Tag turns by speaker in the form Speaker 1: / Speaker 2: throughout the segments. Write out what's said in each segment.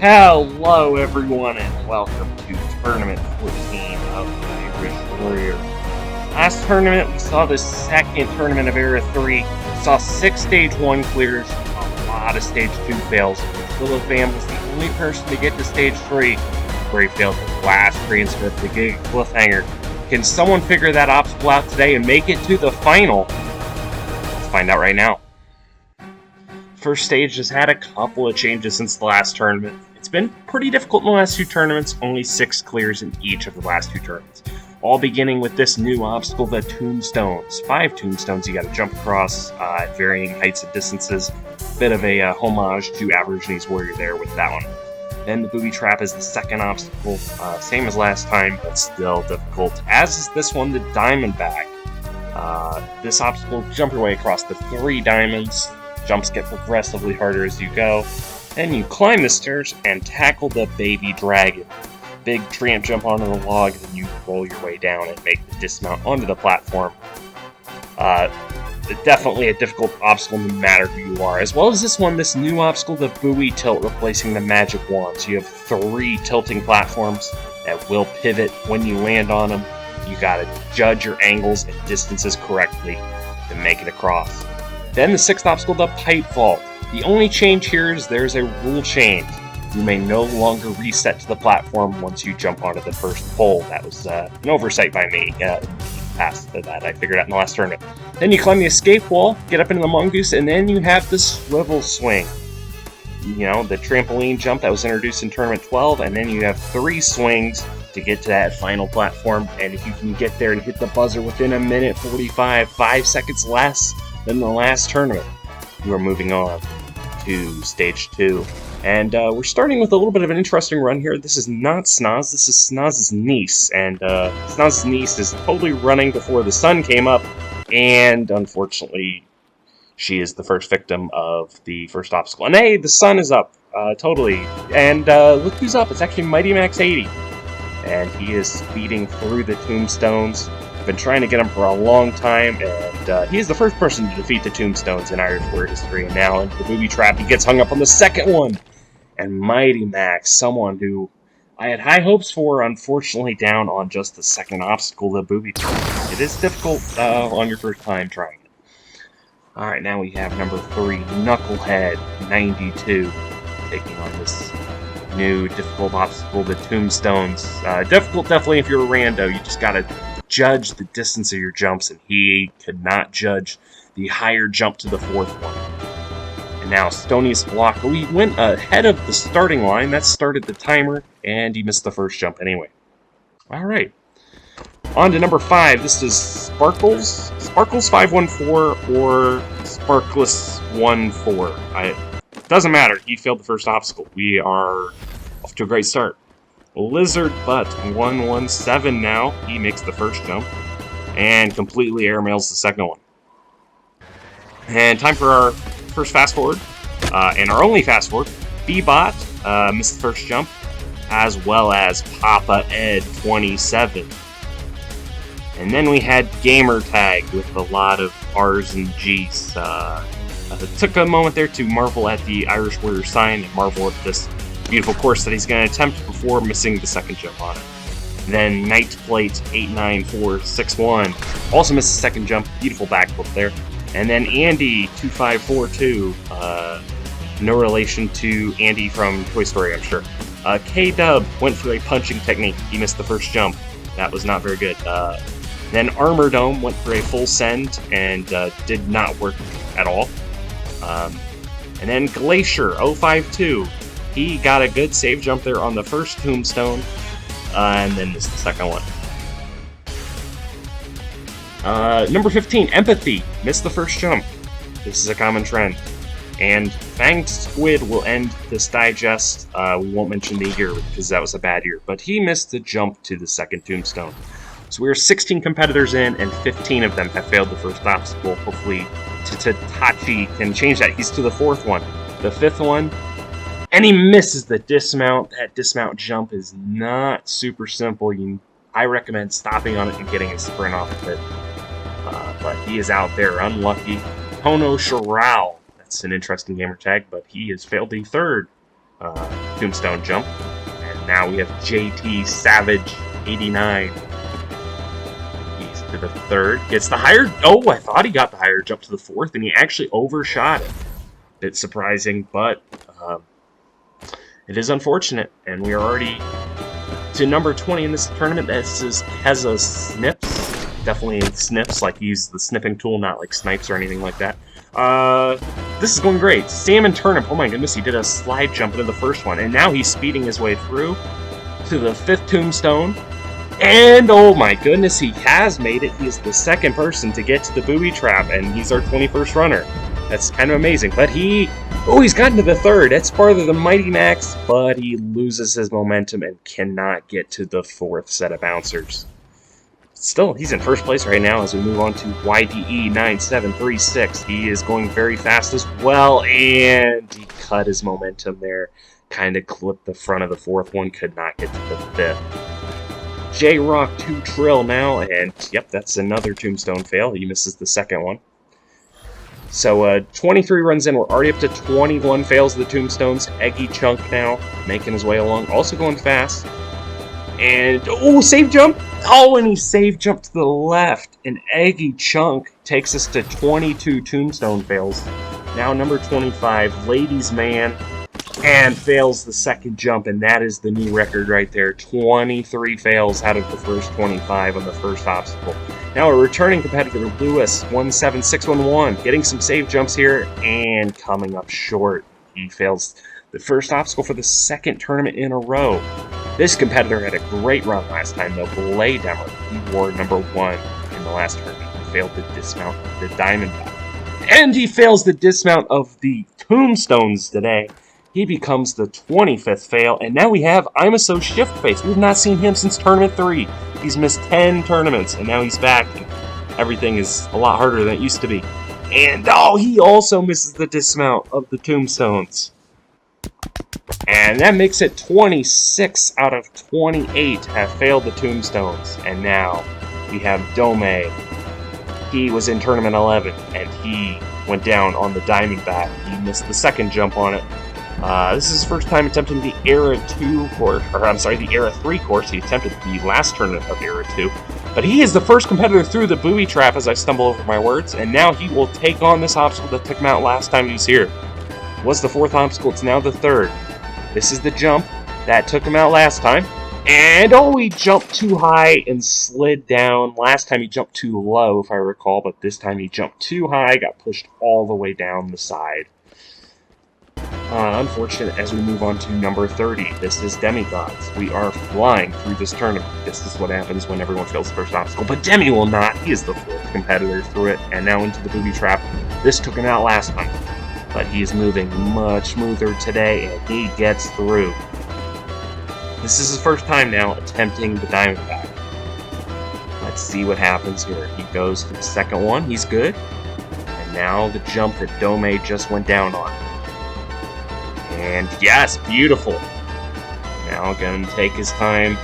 Speaker 1: Hello everyone and welcome to Tournament 14 of Irish Warrior. Last tournament we saw the second tournament of Era 3. We saw 6 Stage 1 clears, a lot of Stage 2 fails. Lilitham was the only person to get to Stage 3, where he failed the last transcript to get Cliffhanger. Can someone figure that obstacle out today and make it to the final? Let's find out right now. First stage has had a couple of changes since the last tournament. It's been pretty difficult in the last 2 tournaments, only 6 clears in each of the last 2 tournaments. All beginning with this new obstacle, the Tombstones. 5 tombstones you gotta jump across at varying heights and distances. Bit of a homage to Aborigines Warrior there with that one. Then the Booby Trap is the second obstacle, same as last time, but still difficult. As is this one, the Diamondback. This obstacle, jump your way across the 3 diamonds. Jumps get progressively harder as you go. Then you climb the stairs and tackle the baby dragon. Big tramp jump onto the log, then you roll your way down and make the dismount onto the platform. Definitely a difficult obstacle no matter who you are. As well as this one, this new obstacle, the Buoy Tilt, replacing the Magic Wand. So you have 3 tilting platforms that will pivot when you land on them. You gotta judge your angles and distances correctly to make it across. Then the 6th obstacle, the Pipe Vault. The only change here is there's a rule change. You may no longer reset to the platform once you jump onto the first pole. That was an oversight by me. Past that, I figured out in the last tournament. Then you climb the escape wall, get up into the mongoose, and then you have the swivel swing. You know, the trampoline jump that was introduced in Tournament 12, and then you have 3 swings to get to that final platform. And if you can get there and hit the buzzer within 1:45, 5 seconds less than the last tournament, you are moving on to Stage 2. And we're starting with a little bit of an interesting run here. This is not Snoz, this is Snoz's niece. And Snoz's niece is totally running before the sun came up. And unfortunately, she is the first victim of the first obstacle. And hey, the sun is up, totally. And look who's up, it's actually Mighty Max 80. And he is speeding through the tombstones. Been trying to get him for a long time, and he is the first person to defeat the tombstones in Irish Warrior history. And now into the Booby Trap, he gets hung up on the second one. And Mighty Max, someone who I had high hopes for, unfortunately down on just the second obstacle, the Booby Trap. It is difficult on your first time trying it. Alright, now we have number 3, Knucklehead 92, taking on this new difficult obstacle, the tombstones. Difficult, definitely, if you're a rando. You just gotta judge the distance of your jumps, and he could not judge the higher jump to the 4th one. And now Stonius Block, we went ahead of the starting line. That started the timer, and he missed the first jump anyway. Alright. On to number 5. This is Sparkles. Sparkles 514 or Sparkless 14. Doesn't matter. He failed the first obstacle. We are off to a great start. Lizard Butt 117 now. He makes the first jump and completely airmails the second one. And time for our first fast forward, and our only fast forward. B-Bot missed the first jump, as well as Papa Ed 27. And then we had Gamer Tag with a lot of R's and G's. Took a moment there to marvel at the Irish Warrior sign and marvel at this beautiful course that he's going to attempt before missing the second jump on it. Then Night Plate 89461 also missed the second jump. Beautiful backflip there. And then Andy 2542, no relation to Andy from Toy Story, I'm sure. K-Dub went for a punching technique. He missed the first jump. That was not very good. Then Armor Dome went for a full send and did not work at all. And then Glacier 052. He got a good save jump there on the first tombstone, and then missed the second one. Number 15, Empathy, missed the first jump. This is a common trend. And Fanged Squid will end this digest. We won't mention the year because that was a bad year, but he missed the jump to the second tombstone. So we are 16 competitors in, and 15 of them have failed the first obstacle. Hopefully Tatachi can change that. He's to the 4th one. The 5th one, and he misses the dismount. That dismount jump is not super simple. I recommend stopping on it and getting a sprint off of it. But he is out there, unlucky. Hono Shirao, that's an interesting gamer tag, but he has failed the 3rd tombstone jump. And now we have JT Savage 89. He's to the third. Gets the higher... Oh, I thought he got the higher jump to the fourth, and he actually overshot it. Bit surprising, but it is unfortunate. And we are already to number 20 in this tournament. This is Keza Snips. Definitely snips, like he used the snipping tool, not like snipes or anything like that. This is going great. Salmon Turnip, oh my goodness, he did a slide jump into the first one, and now he's speeding his way through to the fifth tombstone. And oh my goodness, he has made it. He is the second person to get to the booby trap, and he's our 21st runner. That's kind of amazing. But he's gotten to the third. That's farther than Mighty Max, but he loses his momentum and cannot get to the fourth set of bouncers. Still, he's in first place right now as we move on to YDE 9736. He is going very fast as well, and he cut his momentum there. Kind of clipped the front of the fourth one, could not get to the fifth. J-Rock 2 Trill now, and yep, that's another tombstone fail. He misses the second one. So 23 runs in, we're already up to 21 fails of the tombstones. Eggy Chunk now, making his way along, also going fast. And, oh, save jump! Oh, and he save jumped to the left. And Eggy Chunk takes us to 22 tombstone fails. Now number 25, Ladies Man, and fails the second jump, and that is the new record right there. 23 fails out of the first 25 on the first obstacle. Now a returning competitor, Lewis 17611, getting some save jumps here and coming up short. He fails the first obstacle for the second tournament in a row. This competitor had a great run last time, though. Belay Demmer, he wore number 1 in the last tournament. He failed the dismount of the Diamondback. And he fails the dismount of the Tombstones today. He becomes the 25th fail, and now we have Imaso Shiftface. We've not seen him since Tournament 3. He's missed 10 tournaments, and now he's back. Everything is a lot harder than it used to be. And, oh, he also misses the dismount of the Tombstones. And that makes it 26 out of 28 have failed the Tombstones. And now we have Dome. He was in Tournament 11, and he went down on the Diamondback. He missed the second jump on it. This is his first time attempting the Era 2 course, or I'm sorry, the Era 3 course. He attempted the last tournament of Era 2. But he is the first competitor through the booby trap as I stumble over my words, and now he will take on this obstacle that took him out last time he was here. It was the fourth obstacle, it's now the third. This is the jump that took him out last time. And, oh, he jumped too high and slid down. Last time he jumped too low, if I recall, but this time he jumped too high, got pushed all the way down the side. Unfortunate as we move on to number 30. This is Demigods. We are flying through this tournament. This is what happens when everyone fails the first obstacle. But Demi will not. He is the fourth competitor through it, and now into the booby trap. This took him out last time, but he is moving much smoother today, and he gets through. This is his first time now attempting the Diamondback. Let's see what happens here. He goes to the second one. He's good. And now the jump that Dome just went down on. And yes, beautiful. Now going to take his time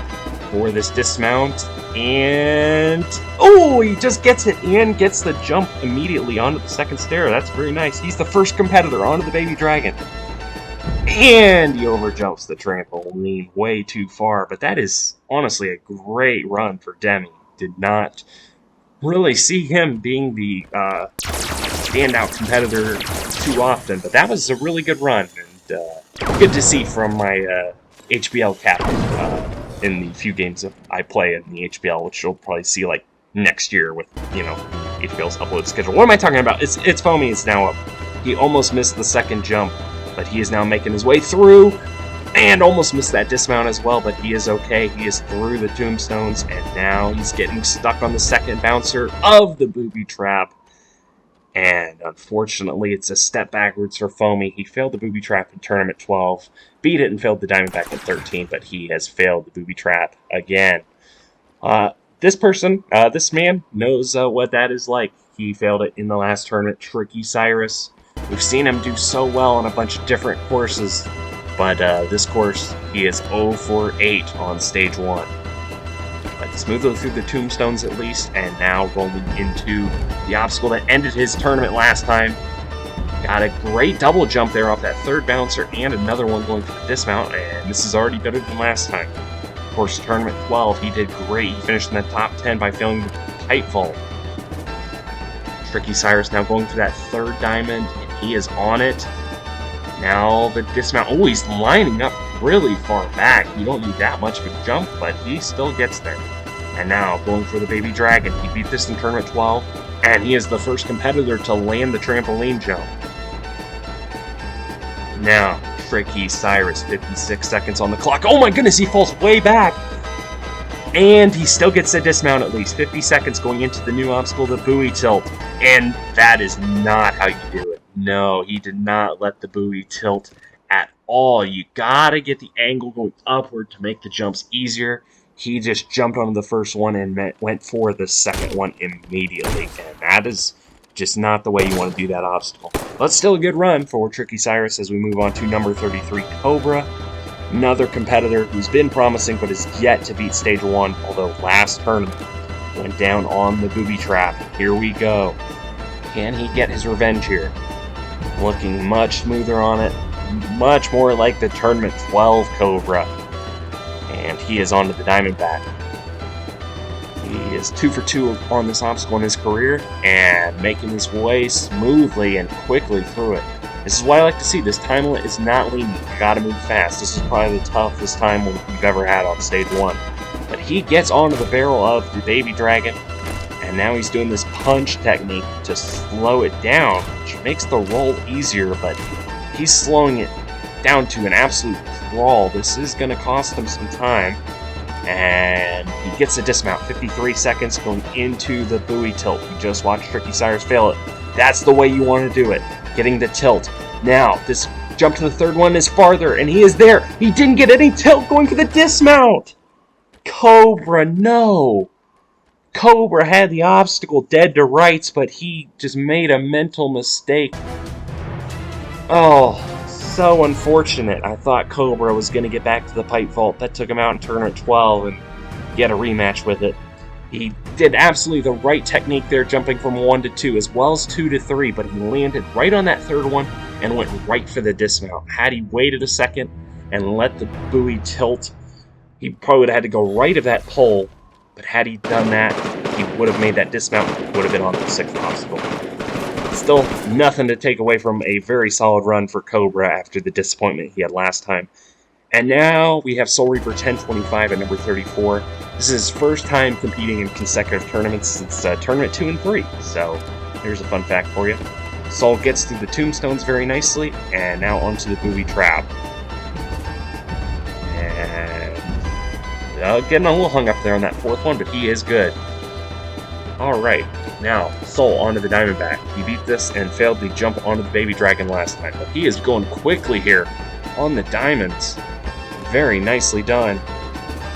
Speaker 1: for this dismount. And, oh, he just gets it and gets the jump immediately onto the second stair. That's very nice. He's the first competitor onto the Baby Dragon. And he overjumps the trampoline way too far. But that is honestly a great run for Demi. Did not really see him being the standout competitor too often. But that was a really good run. And good to see from my HBL captain in the few games that I play in the HBL, which you'll probably see like next year with, you know, HBL's upload schedule. What am I talking about? It's Foamy is now up. He almost missed the second jump, but he is now making his way through, and almost missed that dismount as well, but he is okay. He is through the tombstones, and now he's getting stuck on the second bouncer of the booby trap. And unfortunately, it's a step backwards for Foamy. He failed the booby trap in Tournament 12, beat it and failed the Diamondback in 13, but he has failed the booby trap again. This man knows what that is like. He failed it in the last tournament, Tricky Cyrus. We've seen him do so well on a bunch of different courses, but this course, he is 0 for 8 on Stage 1. But smoothly through the tombstones at least, and now rolling into the obstacle that ended his tournament last time. Got a great double jump there off that third bouncer and another one going for the dismount, and this is already better than last time. Of course, Tournament 12, he did great. He finished in the top 10 by failing the tight vault. Tricky Cyrus now going for that third diamond, and he is on it. Now the dismount. Oh, he's lining up really far back. You don't need that much of a jump, but he still gets there. And now going for the Baby Dragon. He beat this in Tournament 12, and he is the first competitor to land the trampoline jump. Now, Tricky Cyrus, 56 seconds on the clock. Oh my goodness, he falls way back! And he still gets the dismount at least. 50 seconds going into the new obstacle, the buoy tilt. And that is not how you do it. No, he did not let the buoy tilt at all. You gotta get the angle going upward to make the jumps easier. He just jumped onto the first one and went for the second one immediately. And that is just not the way you want to do that obstacle. But still a good run for Tricky Cyrus as we move on to number 33, Cobra. Another competitor who's been promising but has yet to beat Stage 1, although last tournament went down on the booby trap. Here we go. Can he get his revenge here? Looking much smoother on it. Much more like the Tournament 12 Cobra. And he is on to the Diamondback. He is 2 for 2 on this obstacle in his career and making his way smoothly and quickly through it. This is what I like to see. This time limit is not lenient. You gotta move fast. This is probably the toughest time limit you've ever had on Stage 1. But he gets onto the barrel of the Baby Dragon, and now he's doing this punch technique to slow it down, which makes the roll easier, but he's slowing it down to an absolute crawl. This is going to cost him some time, and he gets a dismount. 53 seconds going into the buoy tilt. We just watched Tricky Cyrus fail it. That's the way you want to do it, getting the tilt. Now, this jump to the third one is farther, and he is there. He didn't get any tilt going for the dismount. Cobra, no. Cobra had the obstacle dead to rights, but he just made a mental mistake. Oh, so unfortunate. I thought Cobra was going to get back to the pipe vault. That took him out in Tournament 12 and get a rematch with it. He did absolutely the right technique there, jumping from 1 to 2 as well as 2 to 3, but he landed right on that third one and went right for the dismount. Had he waited a second and let the buoy tilt, he probably would have had to go right of that pole, but had he done that, he would have made that dismount, would have been on the 6th obstacle. Still, nothing to take away from a very solid run for Cobra after the disappointment he had last time. And now we have Soul Reaper 1025 at number 34. This is his first time competing in consecutive tournaments since Tournament 2 and 3, so here's a fun fact for you. Soul gets through the tombstones very nicely, and now onto the booby trap. And getting a little hung up there on that 4th one, but he is good. Alright, now Soul onto the Diamondback. He beat this and failed the jump onto the Baby Dragon last time, but he is going quickly here on the diamonds. Very nicely done.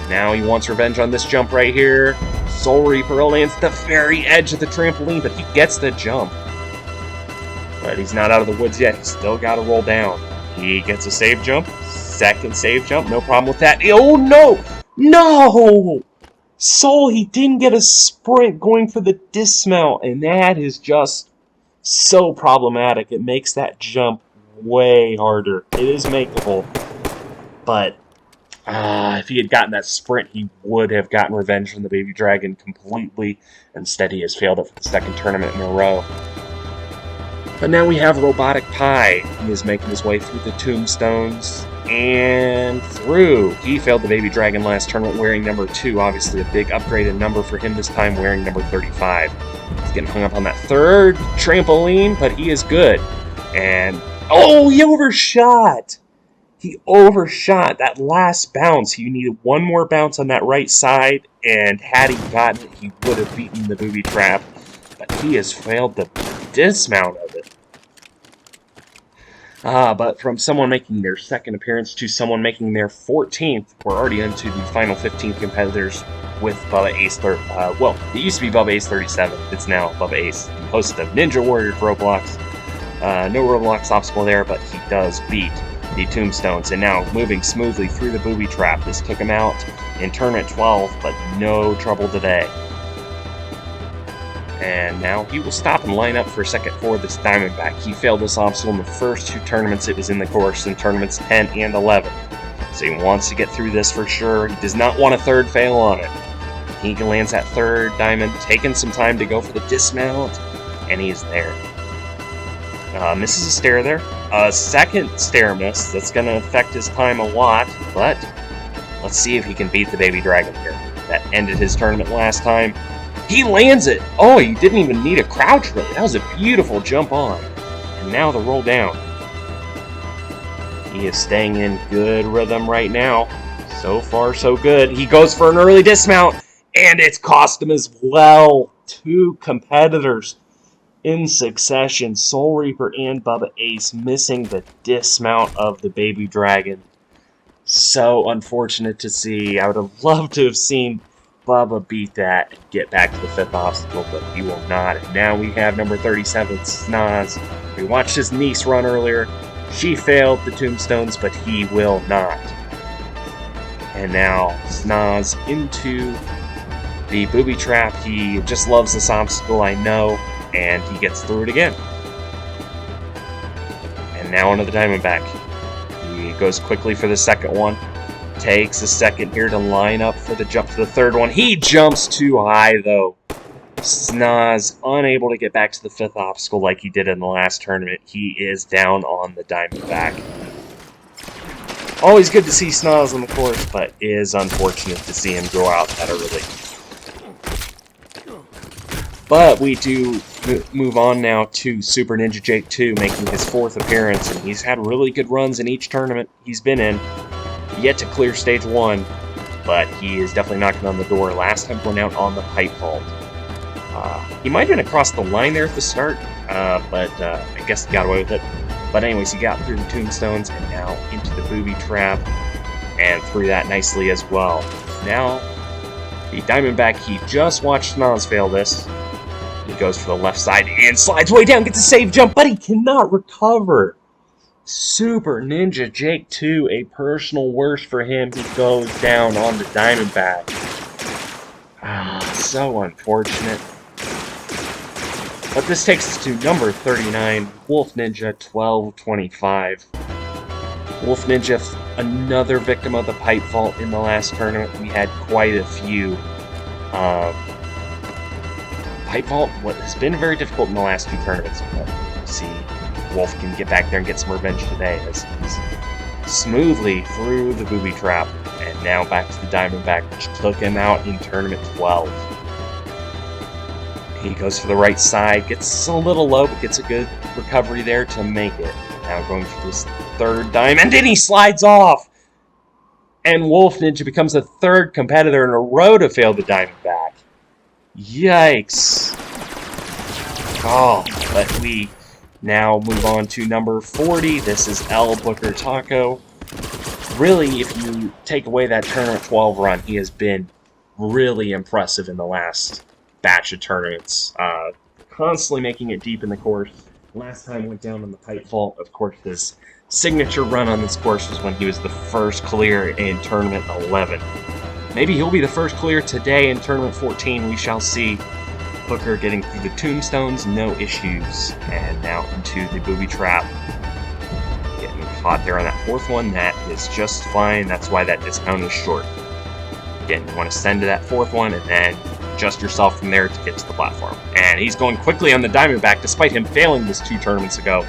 Speaker 1: Now he wants revenge on this jump right here. Soul Reaper lands at the very edge of the trampoline, but he gets the jump. But he's not out of the woods yet. He's still got to roll down. He gets a save jump. Second save jump. No problem with that. Oh, no! No! Soul, he didn't get a sprint going for the dismount, and that is just so problematic. It makes that jump way harder. It is makeable, but if he had gotten that sprint, he would have gotten revenge from the Baby Dragon completely. Instead, he has failed it for the 2nd tournament in a row. But now we have Robotic Pie. He is making his way through the tombstones and through. He failed the Baby Dragon last tournament wearing number 2. Obviously a big upgraded number for him this time, wearing number 35. He's getting hung up on that 3rd trampoline, but he is good. And, oh, he overshot! He overshot that last bounce. He needed one more bounce on that right side, and had he gotten it, he would have beaten the booby trap. But he has failed the dismount of it. But from someone making their 2nd appearance to someone making their 14th, we're already into the final 15 competitors with Bubba Ace well, it used to be Bubba Ace 37. It's now Bubba Ace, host of Ninja Warrior Roblox. No Roblox obstacle there, but he does beat the tombstones, and now moving smoothly through the booby trap. This took him out in Tournament 12, but no trouble today. And now he will stop and line up for a second for this Diamondback. He failed this obstacle in the first 2 tournaments it was in the course, in tournaments 10 and 11. So he wants to get through this for sure. He does not want a third fail on it. He lands that third diamond, taking some time to go for the dismount, and he's there. Misses a stair there. A second stair miss. That's going to affect his time a lot, but let's see if he can beat the Baby Dragon here. That ended his tournament last time. He lands it! Oh, he didn't even need a crouch really. That was a beautiful jump on. And now the roll down. He is staying in good rhythm right now. So far, so good. He goes for an early dismount, and it's cost him as well. 2 competitors in succession, Soul Reaper and Bubba Ace, missing the dismount of the Baby Dragon. So unfortunate to see. I would have loved to have seen Bubba beat that and get back to the 5th obstacle, but he will not. And now we have number 37, Snaz. We watched his niece run earlier. She failed the tombstones, but he will not. And now Snaz into the booby trap. He just loves this obstacle, I know, and he gets through it again. And now onto the Diamondback. He goes quickly for the second one. Takes a second here to line up for the jump to the third one. He jumps too high, though. Snaz unable to get back to the 5th obstacle like he did in the last tournament. He is down on the Diamondback. Always good to see Snaz on the course, but is unfortunate to see him go out that early. But we do move on now to Super Ninja Jake 2, making his 4th appearance, and he's had really good runs in each tournament he's been in. Yet to clear stage 1, but he is definitely knocking on the door. Last time going out on the pipe vault. He might have been across the line there at the start, but I guess he got away with it. But anyways, he got through the tombstones and now into the booby trap and through that nicely as well. Now, the Diamondback, he just watched Snaz fail this. He goes for the left side and slides way down, gets a save jump, but he cannot recover. Super Ninja Jake 2, a personal worst for him. He goes down on the Diamondback. So unfortunate. But this takes us to number 39, Wolf Ninja 1225. Wolf Ninja, another victim of the pipe vault in the last tournament. We had quite a few. Pipe vault has been very difficult in the last 2 tournaments. But see, Wolf can get back there and get some revenge today as he's smoothly through the booby trap. And now back to the Diamondback, which took him out in tournament 12. He goes for the right side, gets a little low, but gets a good recovery there to make it. Now going for this 3rd diamond, and he slides off! And Wolf Ninja becomes the 3rd competitor in a row to fail the Diamondback. Yikes. Oh, but we now move on to number 40. This is El Booker Taco. Really, if you take away that tournament 12 run, he has been really impressive in the last batch of tournaments. Constantly making it deep in the course. Last time went down on the pipe vault. Of course, his signature run on this course was when he was the first clear in tournament 11. Maybe he'll be the first clear today in tournament 14. We shall see. Booker getting through the tombstones, no issues. And now into the booby trap. Getting caught there on that 4th one. That is just fine. That's why that dismount is short. Again, you want to send to that 4th one and then adjust yourself from there to get to the platform. And he's going quickly on the Diamondback despite him failing this 2 tournaments ago.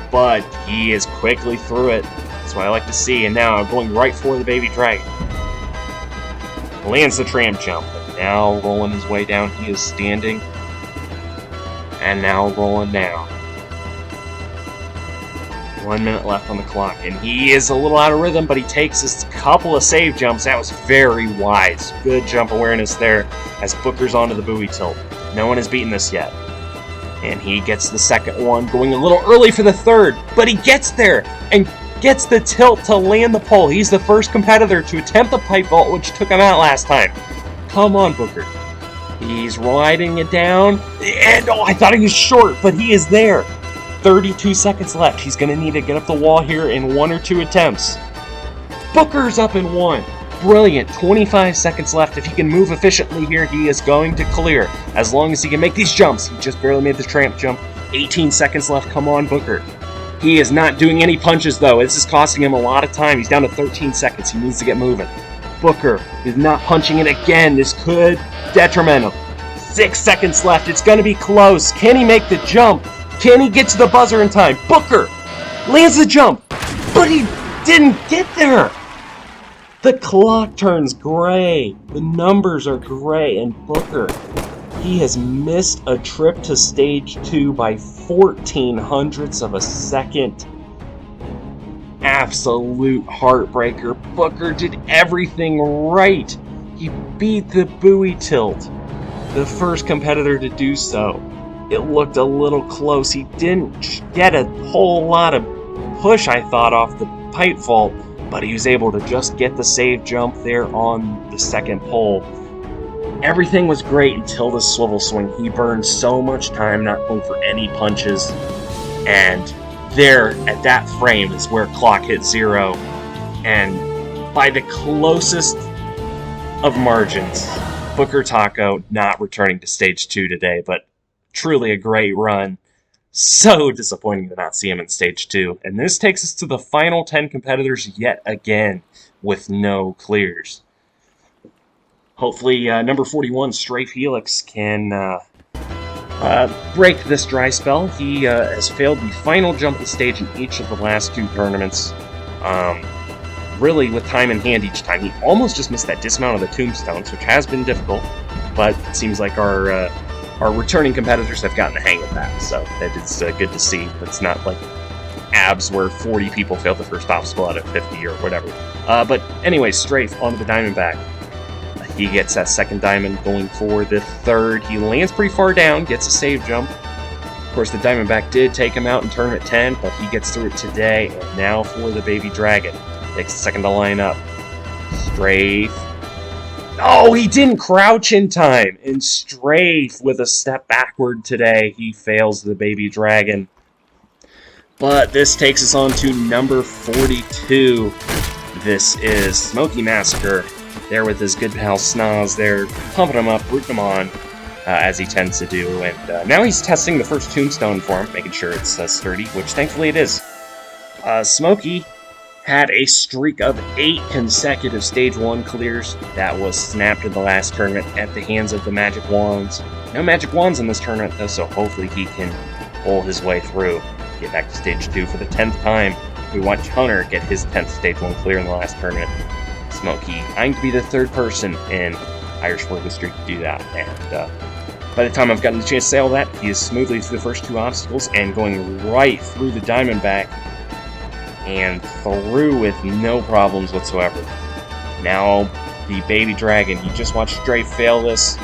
Speaker 1: But he is quickly through it. That's what I like to see. And now going right for the Baby Dragon. Lands the tram jump. Now rolling his way down, he is standing. And now rolling down. 1 minute left on the clock, and he is a little out of rhythm, but he takes his couple of save jumps. That was very wise. Good jump awareness there as Booker's onto the buoy tilt. No one has beaten this yet. And he gets the 2nd one, going a little early for the 3rd, but he gets there and gets the tilt to land the pole. He's the first competitor to attempt the pipe vault, which took him out last time. Come on, Booker. He's riding it down, and oh, I thought he was short, but he is there. 32 seconds left. He's going to need to get up the wall here in 1 or 2 attempts. Booker's up in 1. brilliant. 25 seconds left. If he can move efficiently here, he is going to clear. As long as he can make these jumps. He just barely made the tramp jump. 18 seconds left. Come on, Booker. He is not doing any punches, though. This is costing him a lot of time. He's down to 13 seconds. He needs to get moving. Booker is not punching it again. This could detriment him. 6 seconds left. It's going to be close. Can he make the jump? Can he get to the buzzer in time? Booker lands the jump, but he didn't get there. The clock turns gray. The numbers are gray, and Booker, he has missed a trip to stage 2 by 14 hundredths of a second. Absolute heartbreaker. Booker did everything right. He beat the buoy tilt, the first competitor to do so. It looked a little close. He didn't get a whole lot of push, I thought, off the pipe vault, but he was able to just get the save jump there on the second pole. Everything was great until the swivel swing. He burned so much time not going for any punches, and there at that frame is where clock hit 0, and by the closest of margins, Booker Taco not returning to stage 2 today, but truly a great run. So disappointing to not see him in stage 2. And this takes us to the final 10 competitors yet again with no clears. Hopefully number 41, Stray Felix, can break this dry spell. He has failed the final jump to stage in each of the last 2 tournaments. Really with time in hand each time. He almost just missed that dismount of the tombstones, which has been difficult, but it seems like our returning competitors have gotten the hang of that, so that is good to see. It's not like abs where 40 people failed the first obstacle out of 50 or whatever. But anyway, Strafe onto the Diamondback. He gets that second diamond going for the third. He lands pretty far down, gets a save jump. Of course, the Diamondback did take him out in tournament 10, but he gets through it today. And now for the Baby Dragon. Takes a second to line up. Strafe. Oh, he didn't crouch in time. And Strafe with a step backward today. He fails the Baby Dragon. But this takes us on to number 42. This is Smokey Massacre. There with his good pal Snoz there, pumping him up, rooting him on, as he tends to do. And now he's testing the first tombstone for him, making sure it's sturdy, which thankfully it is. Smokey had a streak of 8 consecutive Stage 1 clears that was snapped in the last tournament at the hands of the Magic Wands. No Magic Wands in this tournament, though, so hopefully he can pull his way through. Get back to Stage 2 for the 10th time. We watched Hunter get his 10th Stage 1 clear in the last tournament. Smokey eyeing to be the 3rd person in Irish World history to do that, and by the time I've gotten the chance to say all that, he is smoothly through the first 2 obstacles and going right through the Diamondback and through with no problems whatsoever. Now the Baby Dragon, you just watched Strafe fail this,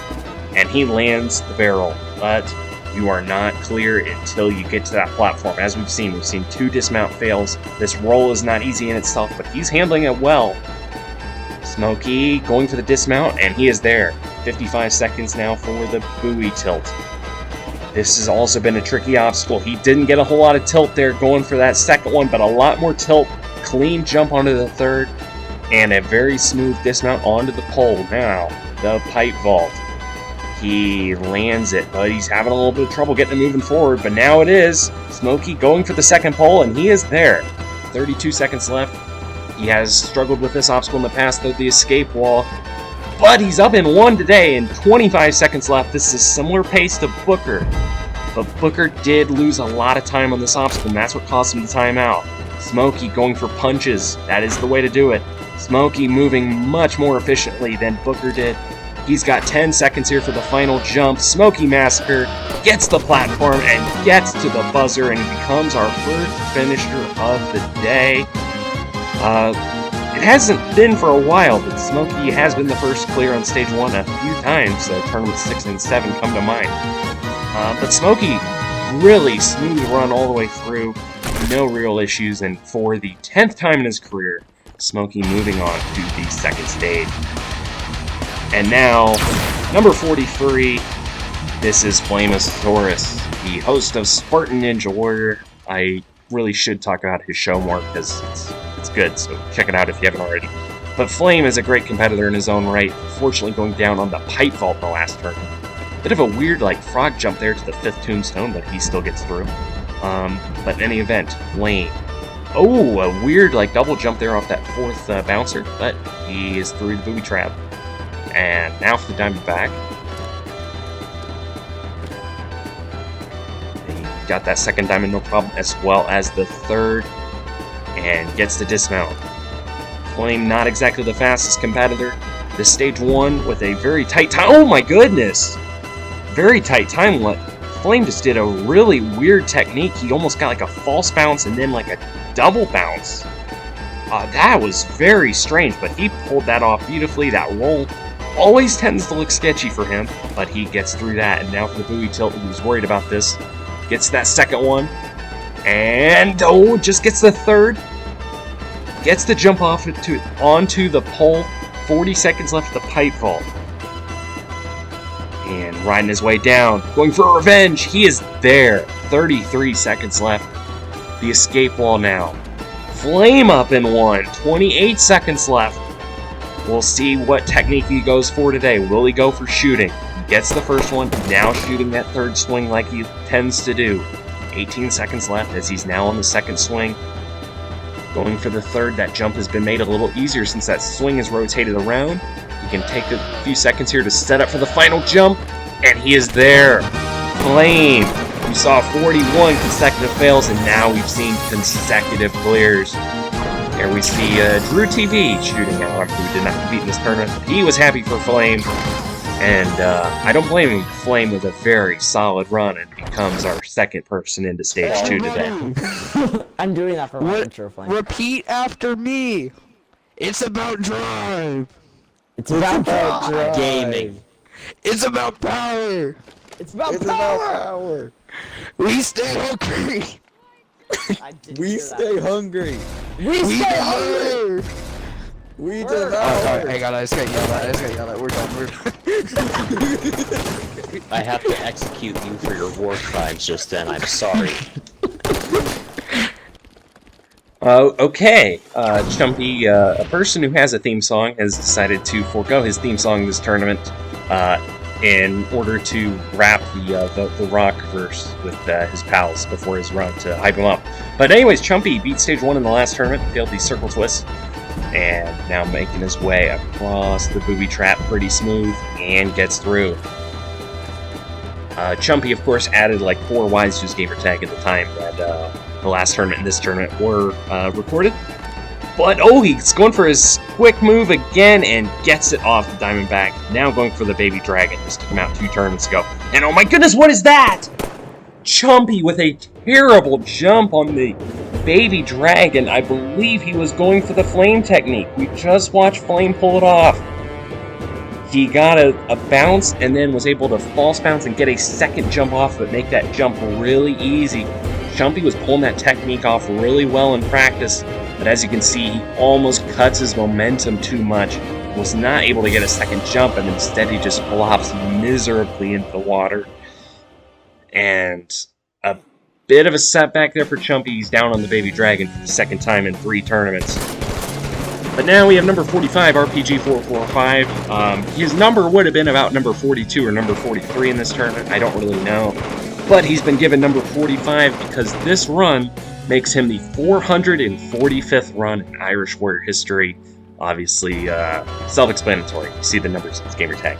Speaker 1: and he lands the barrel, but you are not clear until you get to that platform. As we've seen 2 dismount fails. This roll is not easy in itself, but he's handling it well. Smokey going for the dismount, and he is there. 55 seconds now for the buoy tilt. This has also been a tricky obstacle. He didn't get a whole lot of tilt there going for that second one, but a lot more tilt. Clean jump onto the third, and a very smooth dismount onto the pole. Now, the pipe vault. He lands it, but he's having a little bit of trouble getting it moving forward, but now it is. Smokey going for the second pole, and he is there. 32 seconds left. He has struggled with this obstacle in the past, though, the escape wall. But he's up in 1 today, and 25 seconds left. This is a similar pace to Booker. But Booker did lose a lot of time on this obstacle, and that's what caused him the timeout. Smokey going for punches. That is the way to do it. Smokey moving much more efficiently than Booker did. He's got 10 seconds here for the final jump. Smokey Massacre gets the platform and gets to the buzzer, and he becomes our first finisher of the day. It hasn't been for a while, but Smokey has been the first clear on Stage 1 a few times. Tournament 6 and 7 come to mind. But Smokey, really smooth run all the way through. No real issues, and for the 10th time in his career, Smokey moving on to the second stage. And now, number 43, this is Flamosaurus, the host of Spartan Ninja Warrior. I really should talk about his show more, because it's good, so check it out if you haven't already. But Flame is a great competitor in his own right, fortunately going down on the pipe vault in the last turn. Bit of a weird, frog jump there to the 5th tombstone, but he still gets through. But in any event, Flame. Oh, a weird, double jump there off that 4th bouncer, but he is through the booby trap. And now for the Diamondback. He got that 2nd diamond, no problem, as well as the 3rd, and gets the dismount. Flame not exactly the fastest competitor. This stage 1 with a very tight time. Oh my goodness! Very tight time. Flame just did a really weird technique. He almost got a false bounce and then a double bounce. That was very strange, but he pulled that off beautifully. That roll always tends to look sketchy for him, but he gets through that. And now for the buoy tilt, he was worried about this. Gets that 2nd one. And, just gets the 3rd. Gets the jump off onto the pole. 40 seconds left at the pipe vault. And riding his way down. Going for revenge. He is there. 33 seconds left. The escape wall now. Flame up in 1. 28 seconds left. We'll see what technique he goes for today. Will he go for shooting? He gets the 1st one. Now shooting that 3rd swing like he tends to do. 18 seconds left as he's now on the 2nd swing. Going for the 3rd, that jump has been made a little easier since that swing is rotated around. He can take a few seconds here to set up for the final jump, and he is there. Flame. We saw 41 consecutive fails, and now we've seen consecutive clears. There we see Drew TV shooting out, who did not compete in this tournament. He was happy for Flame, and I don't blame him. Flame with a very solid run and becomes our 2nd person into stage 2 today.
Speaker 2: I'm doing that for my intro Flame.
Speaker 3: Repeat after me. It's about drive.
Speaker 2: It's about drive.
Speaker 4: Gaming.
Speaker 3: It's about power.
Speaker 2: It's about power.
Speaker 3: We stay hungry.
Speaker 4: We stay hungry.
Speaker 2: We stay hungry.
Speaker 4: We
Speaker 3: Oh,
Speaker 4: devour.
Speaker 3: hang on, I just got yelled at. We're done.
Speaker 4: I have to execute you for your war crimes just then. I'm sorry.
Speaker 1: Okay. Chumpy, a person who has a theme song, has decided to forego his theme song this tournament in order to rap the rock verse with his pals before his run to hype him up. But anyways, Chumpy beat stage 1 in the last tournament, failed the circle twist, and now making his way across the booby trap pretty smooth and gets through. Chumpy, of course, added 4 Ys to his gamer tag at the time that the last tournament and this tournament were recorded. But, he's going for his quick move again and gets it off the Diamondback. Now going for the Baby Dragon. Just took him out 2 tournaments ago. And oh my goodness, what is that? Chumpy with a terrible jump on the Baby Dragon. I believe he was going for the Flame technique. We just watched Flame pull it off. He got a bounce and then was able to false bounce and get a 2nd jump off it, make that jump really easy. Chumpy was pulling that technique off really well in practice, but as you can see, he almost cuts his momentum too much. Was not able to get a 2nd jump, and instead he just flops miserably into the water. And a bit of a setback there for Chumpy. He's down on the Baby Dragon for the 2nd time in 3 tournaments. But now we have number 45, RPG445. His number would have been about number 42 or number 43 in this tournament. I don't really know. But he's been given number 45 because this run makes him the 445th run in Irish Warrior history. Obviously, self-explanatory. You see the numbers in his gamer tag.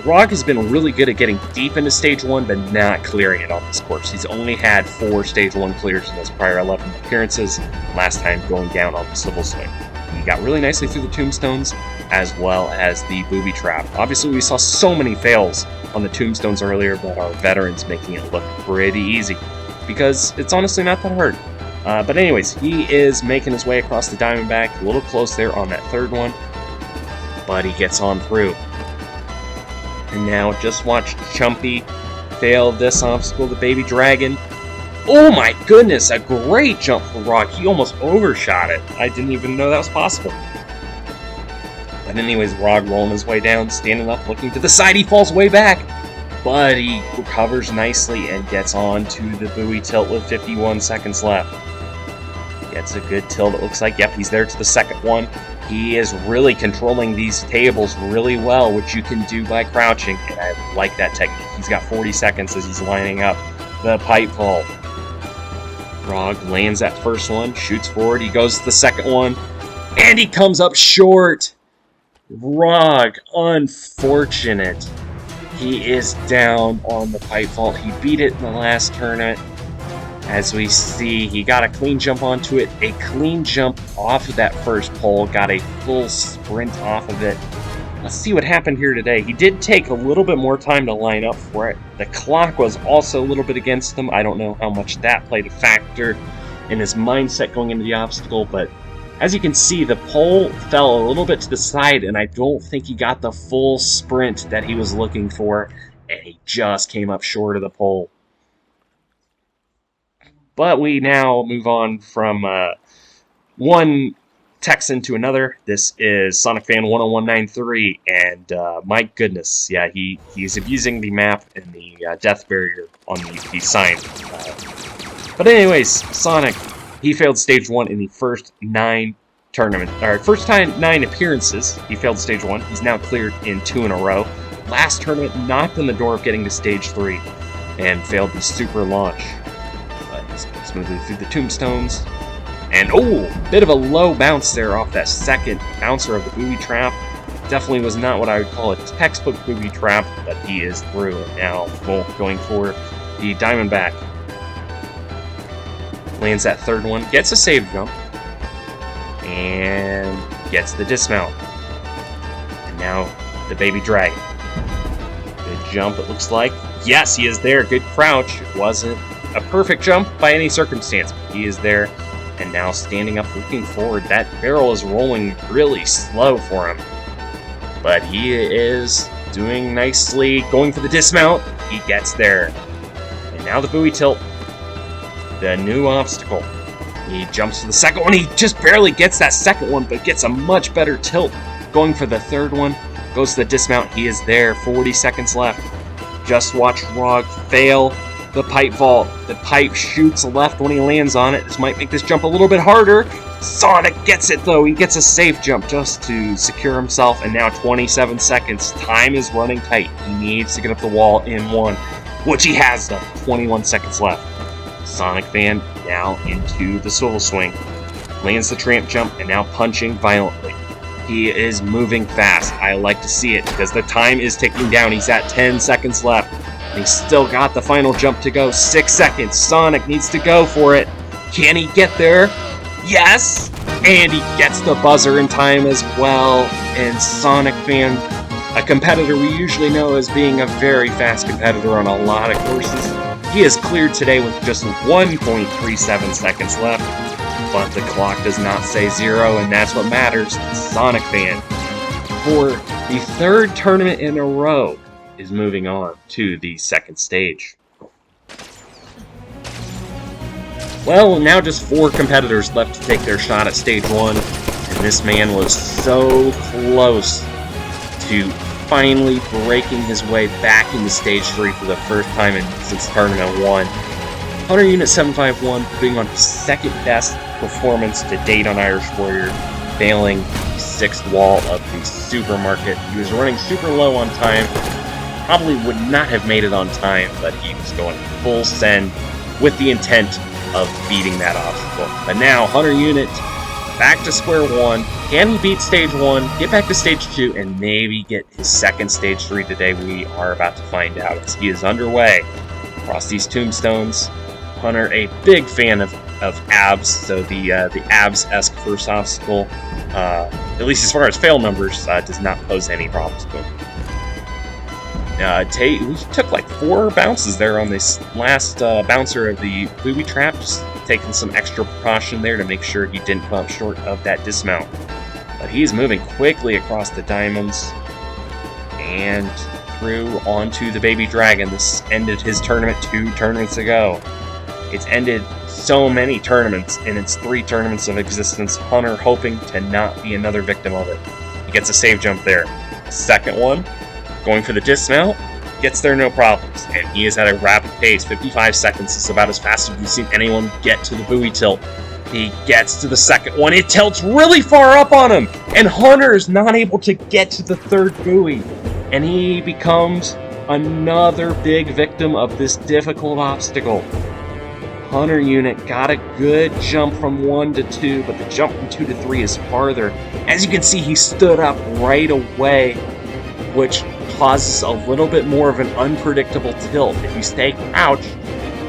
Speaker 1: Rog has been really good at getting deep into Stage 1, but not clearing it on this course. He's only had 4 Stage 1 clears in his prior 11 appearances, last time going down on the Civil Swing. He got really nicely through the tombstones, as well as the booby trap. Obviously, we saw so many fails on the tombstones earlier, but our veterans making it look pretty easy, because it's honestly not that hard. But anyways, he is making his way across the Diamondback, a little close there on that 3rd one, but he gets on through. And now just watch Chumpy fail this obstacle, the Baby Dragon. Oh my goodness, a great jump for Rog. He almost overshot it. I didn't even know that was possible. But anyways, Rog rolling his way down, standing up, looking to the side. He falls way back, but he recovers nicely and gets on to the buoy tilt with 51 seconds left. Gets a good tilt. It looks like, yep, he's there to the 2nd one. He is really controlling these tables really well, which you can do by crouching, and I like that technique. He's got 40 seconds as he's lining up the pipe vault. Rog lands that first one, shoots forward, he goes to the second one, and he comes up short! Rog, unfortunate. He is down on the pipe vault. He beat it in the last tournament. As we see, he got a clean jump onto it, a clean jump off of that first pole, got a full sprint off of it. Let's see what happened here today. He did take a little bit more time to line up for it. The clock was also a little bit against him. I don't know how much that played a factor in his mindset going into the obstacle, but as you can see, the pole fell a little bit to the side, and I don't think he got the full sprint that he was looking for, and he just came up short of the pole. But we now move on from one Texan to another. This is Sonic Fan 10193, and my goodness, yeah, he's abusing the map and the death barrier on the sign. But anyways, Sonic, he failed stage 1 in the first 9 appearances. He failed stage 1. He's now cleared in 2 in a row. Last tournament knocked on the door of getting to stage 3 and failed the super launch. Smoothly through the tombstones, and bit of a low bounce there off that second bouncer of the booby trap. Definitely was not what I would call a textbook booby trap, but he is through it now. Going for the Diamondback. Lands that third one, gets a save jump, and gets the dismount. And now the Baby Dragon. Good jump, it looks like. Yes, he is there. Good crouch. It wasn't a perfect jump by any circumstance. He is there, and now standing up, looking forward. That barrel is rolling really slow for him, but he is doing nicely. Going for the dismount, he gets there. And now the buoy tilt, the new obstacle. He jumps for the second one. He just barely gets that second one, but gets a much better tilt. Going for the third one, goes to the dismount. He is there. 40 seconds left. Just watch Rog fail the pipe vault. The pipe shoots left when he lands on it. This might make this jump a little bit harder. Sonic gets it though. He gets a safe jump just to secure himself, and now 27 seconds. Time is running tight. He needs to get up the wall in 1, which he has done. 21 seconds left. Sonic Fan now into the swivel swing. Lands the tramp jump and now punching violently. He is moving fast. I like to see it because the time is ticking down. He's at 10 seconds left. He's still got the final jump to go. 6 seconds. Sonic needs to go for it. Can he get there? Yes! And he gets the buzzer in time as well. And Sonic Fan, a competitor we usually know as being a very fast competitor on a lot of courses, he is cleared today with just 1.37 seconds left. But the clock does not say 0, and that's what matters. Sonic Fan, for the 3rd tournament in a row, is moving on to the 2nd stage. Well, now just 4 competitors left to take their shot at stage 1, and this man was so close to finally breaking his way back into stage 3 for the first time since tournament 1. Hunter Unit 751 putting on his 2nd best performance to date on Irish Warrior, failing the 6th wall of the supermarket. He was running super low on time. Probably would not have made it on time, but he was going full send with the intent of beating that obstacle. But now, Hunter Unit back to square 1. Can he beat stage 1, get back to stage 2, and maybe get his 2nd stage 3 today? We are about to find out as he is underway across these tombstones. Hunter, a big fan of abs, so the abs-esque first obstacle, at least as far as fail numbers, does not pose any problems to him. We took like 4 bounces there on this last bouncer of the booby traps, taking some extra precaution there to make sure he didn't come up short of that dismount. But he's moving quickly across the diamonds and through onto the Baby Dragon. This ended his tournament 2 tournaments ago. It's ended so many tournaments in its 3 tournaments of existence. Hunter hoping to not be another victim of it. He gets a save jump there. Second one, going for the dismount, gets there no problems, and he is at a rapid pace. 55 seconds is about as fast as we've seen anyone get to the buoy tilt. He gets to the second one. It tilts really far up on him. And Hunter is not able to get to the third buoy. And he becomes another big victim of this difficult obstacle. Hunter unit got a good jump from 1 to 2, but the jump from 2 to 3 is farther. As you can see, he stood up right away, which causes a little bit more of an unpredictable tilt. If you stay crouched,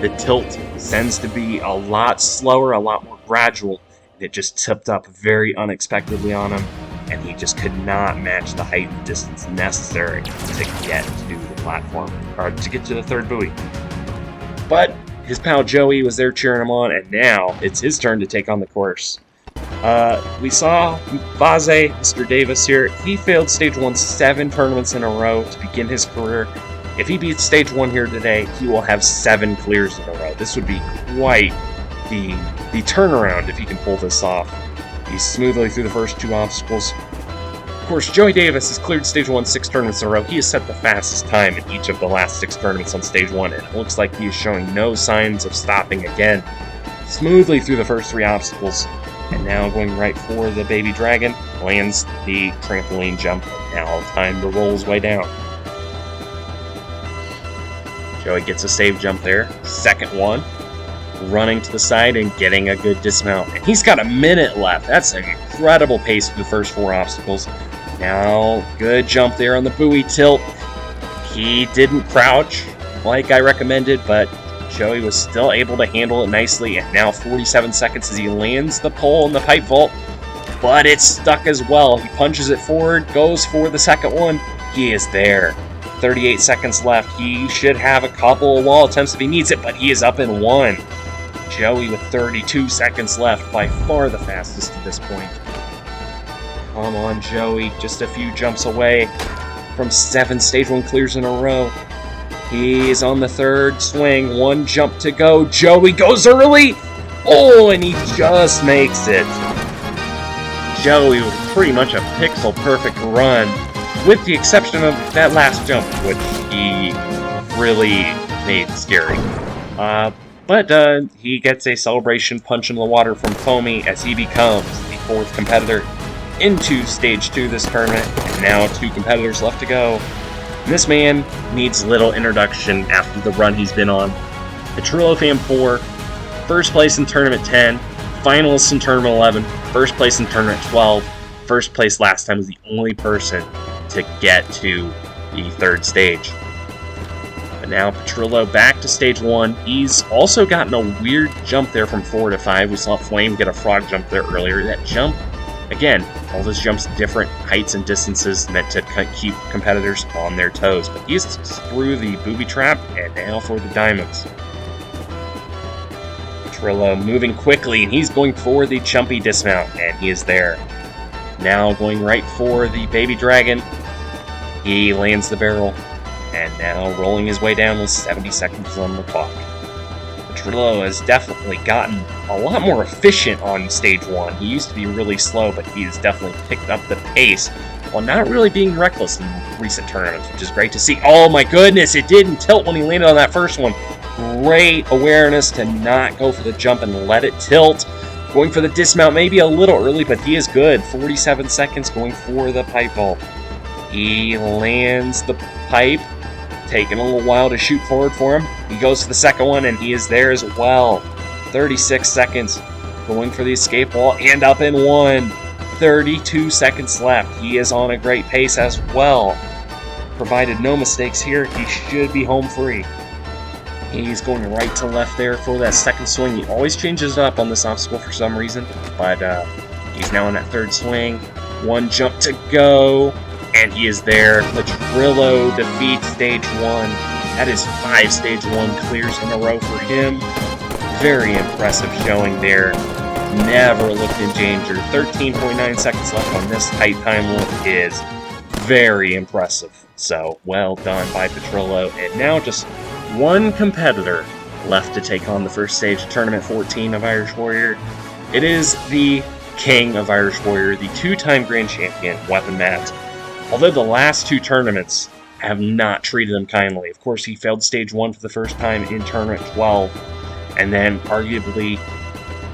Speaker 1: the tilt tends to be a lot slower, a lot more gradual. It just tipped up very unexpectedly on him, and he just could not match the height and distance necessary to get to the platform, or to get to the third buoy. But his pal Joey was there cheering him on, and now it's his turn to take on the course. We saw Vaze, Mr. Davis here. He failed Stage 1 7 tournaments in a row to begin his career. If he beats Stage 1 here today, he will have 7 clears in a row. This would be quite the turnaround if he can pull this off. He's smoothly through the first 2 obstacles. Of course, Joey Davis has cleared Stage 1 6 tournaments in a row. He has set the fastest time in each of the last 6 tournaments on Stage 1, and it looks like he is showing no signs of stopping again. Smoothly through the first 3 obstacles, and now going right for the baby dragon, lands the trampoline jump. Now time to roll his way down. Joey gets a save jump there, second one, running to the side and getting a good dismount. And he's got a minute left. That's an incredible pace for the first 4 obstacles. Now, good jump there on the buoy tilt. He didn't crouch like I recommended, but Joey was still able to handle it nicely. And now 47 seconds as he lands the pole in the pipe vault, but it's stuck as well. He punches it forward, goes for the second one. He is there. 38 seconds left. He should have a couple of wall attempts if he needs it, but he is up in 1. Joey with 32 seconds left, by far the fastest to this point. Come on, Joey, just a few jumps away from 7 Stage 1 clears in a row. He's on the 3rd swing, 1 jump to go. Joey goes early! Oh, and he just makes it. Joey with pretty much a pixel-perfect run, with the exception of that last jump, which he really made scary. But he gets a celebration punch in the water from Foamy as he becomes the 4th competitor into Stage 2 this tournament, and now 2 competitors left to go. And this man needs little introduction after the run he's been on. Petrillo Fam 4, first place in Tournament 10, finalist in Tournament 11, first place in Tournament 12, first place last time was the only person to get to the 3rd stage. But now Petrillo back to Stage 1. He's also gotten a weird jump there from 4 to 5. We saw Flame get a frog jump there earlier. That jump, again, all those jumps different heights and distances meant to keep competitors on their toes. But he's through the booby trap, and now for the diamonds. Petrillo moving quickly, and he's going for the jumpy dismount, and he is there. Now going right for the baby dragon. He lands the barrel, and now rolling his way down with 70 seconds on the clock. Petrillo has definitely gotten a lot more efficient on Stage 1. He used to be really slow, but he has definitely picked up the pace while not really being reckless in recent tournaments, which is great to see. Oh my goodness, it didn't tilt when he landed on that first one. Great awareness to not go for the jump and let it tilt. Going for the dismount, maybe a little early, but he is good. 47 seconds going for the pipe vault. He lands the pipe, taking a little while to shoot forward for him. He goes for the second one, and he is there as well. 36 seconds going for the escape wall, and up in 1. 32 seconds left. He is on a great pace as well. Provided no mistakes here, he should be home free. He's going right to left there for that second swing. He always changes it up on this obstacle for some reason, but he's now on that 3rd swing. 1 jump to go, and he is there. Petrillo defeats Stage 1. That is 5 Stage 1 clears in a row for him. Very impressive showing there. Never looked in danger. 13.9 seconds left on this tight time limit is very impressive. So, well done by Petrillo. And now just 1 competitor left to take on the first stage of Tournament 14 of Irish Warrior. It is the king of Irish Warrior, the 2-time grand champion, Weapon Matt. Although the last 2 tournaments have not treated him kindly. Of course, he failed Stage 1 for the first time in Tournament 12, and then arguably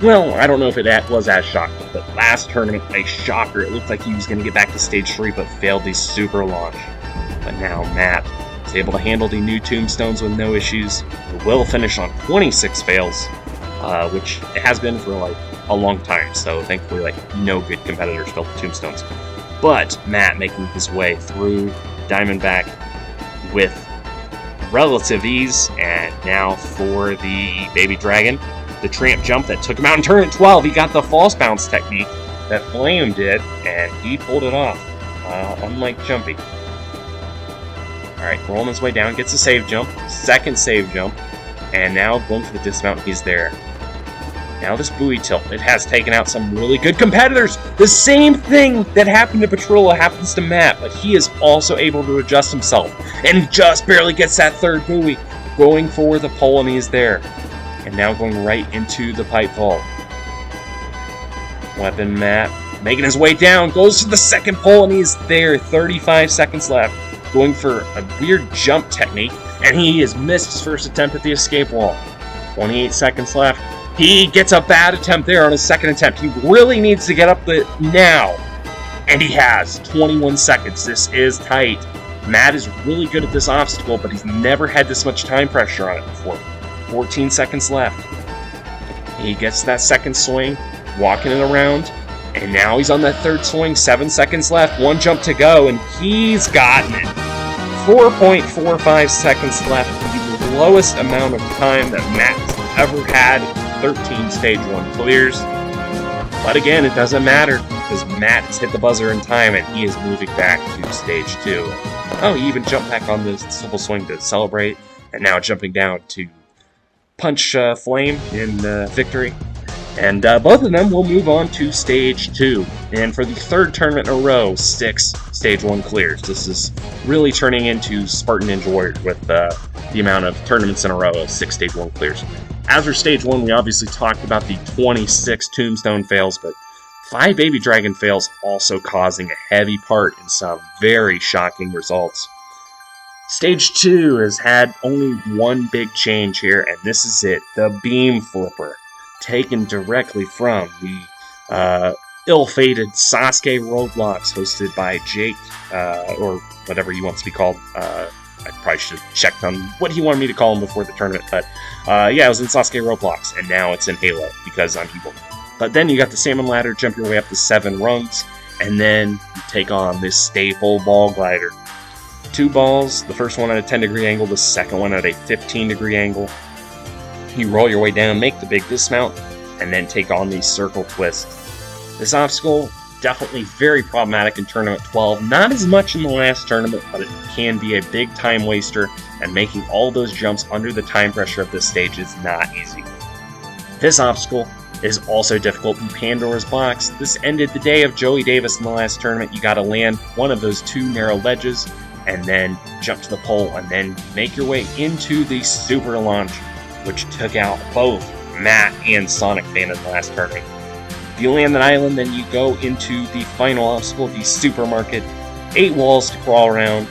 Speaker 1: Well, I don't know if it was as shocking, but last tournament, a shocker. It looked like he was going to get back to stage 3, but failed the super launch. But now Matt is able to handle the new tombstones with no issues. He will finish on 26 fails, which it has been for like a long time, so thankfully like no good competitors failed the tombstones. But Matt making his way through Diamondback with relative ease, and now for the Baby Dragon, the tramp jump that took him out in tournament 12. He got the false bounce technique that Flame did, and he pulled it off, unlike Jumpy. Alright, rolling his way down, gets a save jump, second save jump, and now going for the dismount, he's there. Now this buoy tilt, it has taken out some really good competitors! The same thing that happened to Petrola happens to Matt, but he is also able to adjust himself, and just barely gets that third buoy, going for the pole, and he's there. And now going right into the pipe vault. Weapon Matt making his way down, goes to the second pole, and he's there. 35 seconds left. Going for a weird jump technique, and he has missed his first attempt at the escape wall. 28 seconds left. He gets a bad attempt there on his second attempt. He really needs to get up the now. And he has 21 seconds. This is tight. Matt is really good at this obstacle, but he's never had this much time pressure on it before. 14 seconds left. He gets that second swing, walking it around, and now he's on that third swing. 7 seconds left, one jump to go, and he's gotten it. 4.45 seconds left, the lowest amount of time that Matt has ever had. 13 stage 1 clears. But again, it doesn't matter, because Matt has hit the buzzer in time, and he is moving back to stage 2. Oh, he even jumped back on the simple swing to celebrate, and now jumping down to punch Flame in victory. And both of them will move on to stage 2. And for the third tournament in a row, 6 stage 1 clears. This is really turning into Spartan Ninja Warrior with the amount of tournaments in a row of 6 stage 1 clears. As for stage 1, we obviously talked about the 26 tombstone fails, but 5 Baby Dragon fails also causing a heavy part in some very shocking results. Stage 2 has had only one big change here, and this is it, the Beam Flipper, taken directly from the ill-fated Sasuke Roblox, hosted by Jake, or whatever he wants to be called. I probably should have checked on what he wanted me to call him before the tournament, but yeah, it was in Sasuke Roblox, and now it's in Halo, because I'm evil. But then you got the Salmon Ladder, jump your way up to 7 rungs, and then you take on this staple ball glider. 2 balls, the first one at a 10-degree angle, the second one at a 15-degree angle. You roll your way down, make the big dismount, and then take on the circle twist. This obstacle, definitely very problematic in Tournament 12. Not as much in the last tournament, but it can be a big time waster, and making all those jumps under the time pressure of this stage is not easy. This obstacle is also difficult in Pandora's Box. This ended the day of Joey Davis in the last tournament. You gotta land one of those 2 narrow ledges, and then jump to the pole, and then make your way into the super launch, which took out both Matt and Sonic Fan in the last tournament. If you land an island, then you go into the final obstacle, the supermarket. 8 walls to crawl around.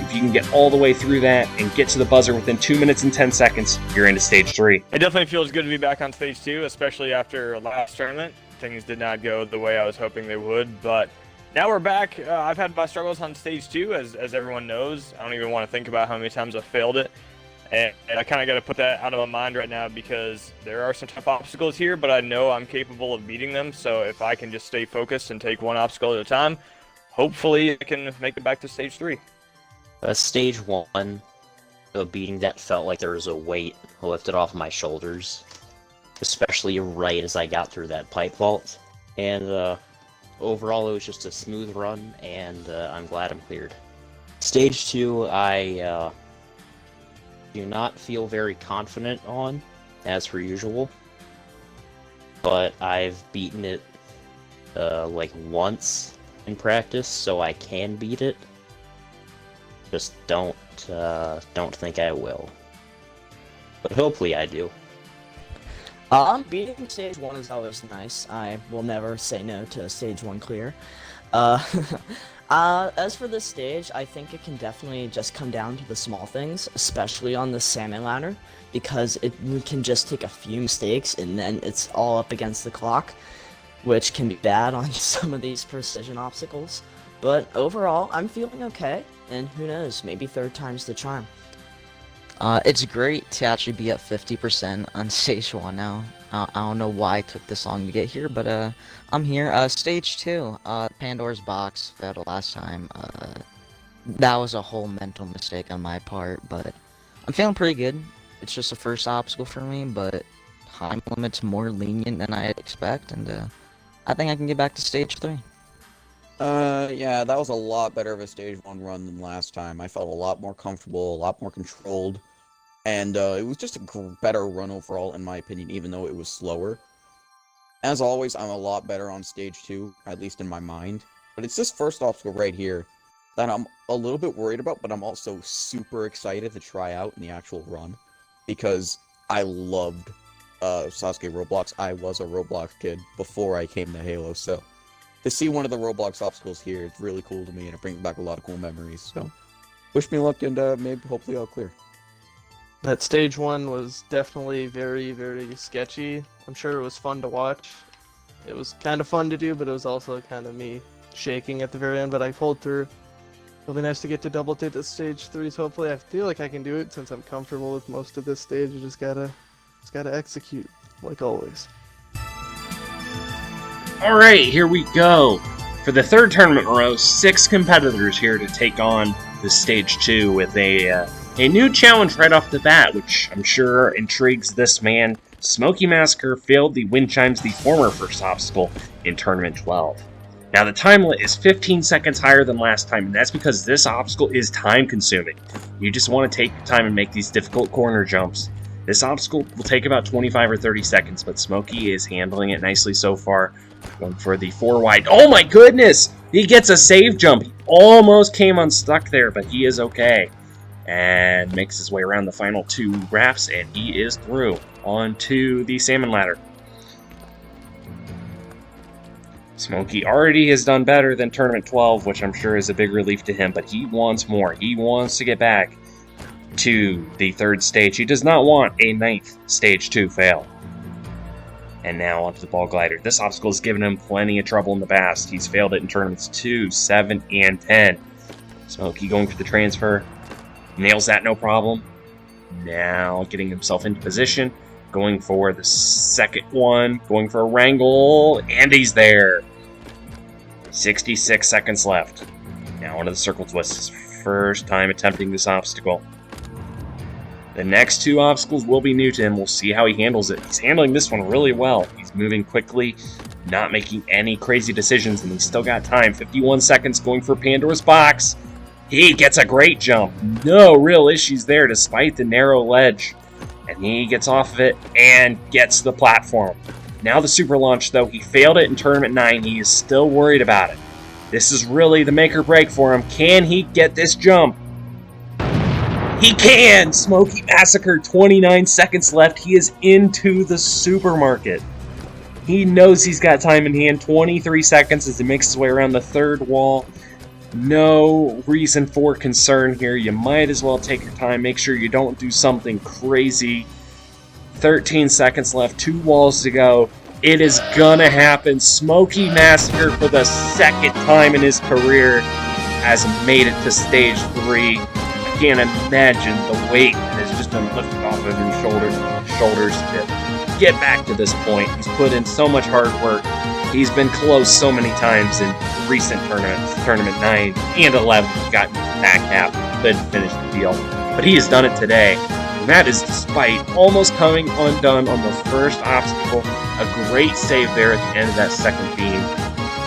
Speaker 1: If you can get all the way through that and get to the buzzer within 2 minutes and 10 seconds, you're into stage 3.
Speaker 5: It definitely feels good to be back on stage 2, especially after last tournament. Things did not go the way I was hoping they would, but now we're back. I've had my struggles on stage 2, as everyone knows. I don't even want to think about how many times I failed it. And I kind of got to put that out of my mind right now, because there are some tough obstacles here, but I know I'm capable of beating them. So if I can just stay focused and take one obstacle at a time, hopefully I can make it back to stage 3.
Speaker 4: Stage 1, the beating that felt like there was a weight lifted off my shoulders, especially right as I got through that pipe vault. And overall, it was just a smooth run, and I'm glad I'm cleared. Stage 2, I do not feel very confident on, as per usual, but I've beaten it like once in practice, so I can beat it. Just don't think I will, but hopefully I do.
Speaker 2: Beating stage 1 is always nice. I will never say no to stage 1 clear. Uh, as for this stage, I think it can definitely just come down to the small things, especially on the salmon ladder, because we can just take a few mistakes and then it's all up against the clock, which can be bad on some of these precision obstacles. But overall, I'm feeling okay, and who knows, maybe third time's the charm.
Speaker 6: It's great to actually be at 50% on stage 1 now. I don't know why it took this long to get here, but I'm here. Stage 2, Pandora's box failed last time. That was a whole mental mistake on my part, but I'm feeling pretty good. It's just the first obstacle for me, but time limit's more lenient than I expect, and I think I can get back to stage 3.
Speaker 7: Yeah, that was a lot better of a stage 1 run than last time. I felt a lot more comfortable, a lot more controlled, and it was just a better run overall, in my opinion, even though it was slower. As always, I'm a lot better on stage 2, at least in my mind. But it's this first obstacle right here that I'm a little bit worried about, but I'm also super excited to try out in the actual run, because I loved Sasuke Roblox. I was a Roblox kid before I came to Halo, so to see one of the Roblox obstacles here, it's really cool to me, and it brings back a lot of cool memories. So, wish me luck, and maybe hopefully I'll clear.
Speaker 3: That stage 1 was definitely very, very sketchy. I'm sure it was fun to watch. It was kind of fun to do, but it was also kind of me shaking at the very end, but I pulled through. It'll be nice to get to double take at stage 3, so hopefully I feel like I can do it since I'm comfortable with most of this stage. You just gotta execute, like always.
Speaker 1: Alright, here we go. For the third tournament in a row, 6 competitors here to take on the stage 2 with a new challenge right off the bat, which I'm sure intrigues this man. Smoky Massacre failed the wind chimes, the former first obstacle in Tournament 12. Now the time limit is 15 seconds higher than last time, and that's because this obstacle is time consuming. You just want to take your time and make these difficult corner jumps. This obstacle will take about 25 or 30 seconds, but Smokey is handling it nicely so far. Going for the 4 wide. Oh my goodness! He gets a save jump. He almost came unstuck there, but he is okay. And makes his way around the final 2 rafts, and he is through onto the salmon ladder. Smokey already has done better than Tournament 12, which I'm sure is a big relief to him, but he wants more. He wants to get back to the 3rd stage. He does not want a 9th stage 2 fail. And now onto the ball glider. This obstacle has given him plenty of trouble in the past. He's failed it in tournaments 2, 7, and 10. Smokey going for the transfer. Nails that no problem. Now getting himself into position. Going for the second one. Going for a wrangle. And he's there. 66 seconds left. Now onto the circle twist. His first time attempting this obstacle. The next 2 obstacles will be new to him. We'll see how he handles it. He's handling this one really well. He's moving quickly, not making any crazy decisions, and he's still got time. 51 seconds going for Pandora's box. He gets a great jump. No real issues there despite the narrow ledge. And he gets off of it and gets the platform. Now the super launch, though. He failed it in Tournament 9. He is still worried about it. This is really the make or break for him. Can he get this jump? He can! Smoky Massacre, 29 seconds left. He is into the supermarket. He knows he's got time in hand. 23 seconds as he makes his way around the 3rd wall. No reason for concern here. You might as well take your time. Make sure you don't do something crazy. 13 seconds left. 2 walls to go. It is gonna happen. Smoky Massacre, for the 2nd time in his career, has made it to stage 3. Can't imagine the weight that has just been lifted off of his shoulders to get back to this point. He's put in so much hard work. He's been close so many times in recent tournaments. Tournament 9 and 11 got back half, couldn't finish the deal. But he has done it today. And that is despite almost coming undone on the first obstacle. A great save there at the end of that 2nd beam.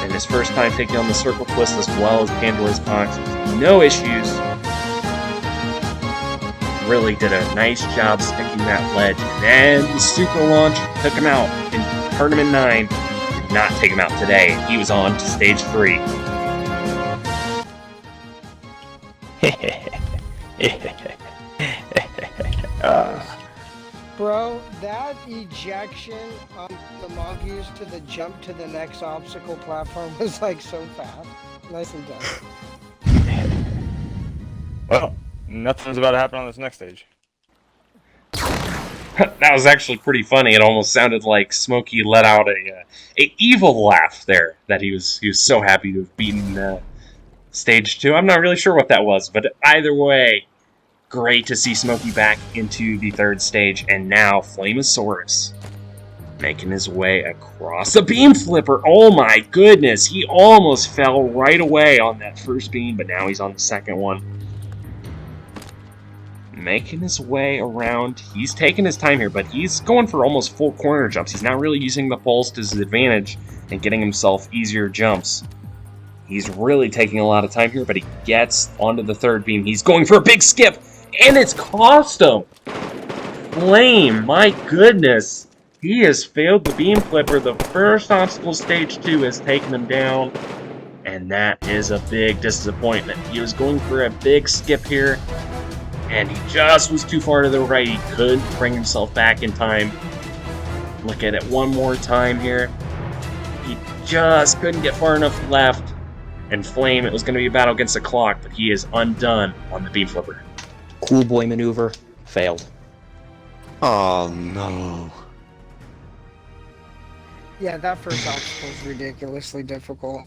Speaker 1: And his first time taking on the circle twist as well as Pandora's box. No issues. Really did a nice job sticking that ledge. And then the super launch took him out in Tournament 9. Did not take him out today. He was on to stage 3.
Speaker 8: Bro, that ejection on the monkeys to the jump to the next obstacle platform was like so fast. Nicely done.
Speaker 5: Well, nothing's about to happen on this next stage.
Speaker 1: That was actually pretty funny. It almost sounded like Smokey let out a evil laugh there. That he was so happy to have beaten stage 2. I'm not really sure what that was, but either way, great to see Smokey back into the 3rd stage, and now Flamosaurus making his way across the beam flipper. Oh my goodness, he almost fell right away on that first beam, but now he's on the second one. Making his way around. He's taking his time here, but he's going for almost full corner jumps. He's not really using the pulse to his advantage and getting himself easier jumps. He's really taking a lot of time here, but he gets onto the 3rd beam. He's going for a big skip, and it's cost him. Flame, my goodness. He has failed the beam flipper. The first obstacle, stage 2, has taken him down, and that is a big disappointment. He was going for a big skip here, and he just was too far to the right. He couldn't bring himself back in time. Look at it one more time here. He just couldn't get far enough left. And Flame, it was going to be a battle against the clock, but he is undone on the beam flipper.
Speaker 4: Cool boy maneuver failed.
Speaker 9: Oh no.
Speaker 8: Yeah, that first obstacle is ridiculously difficult.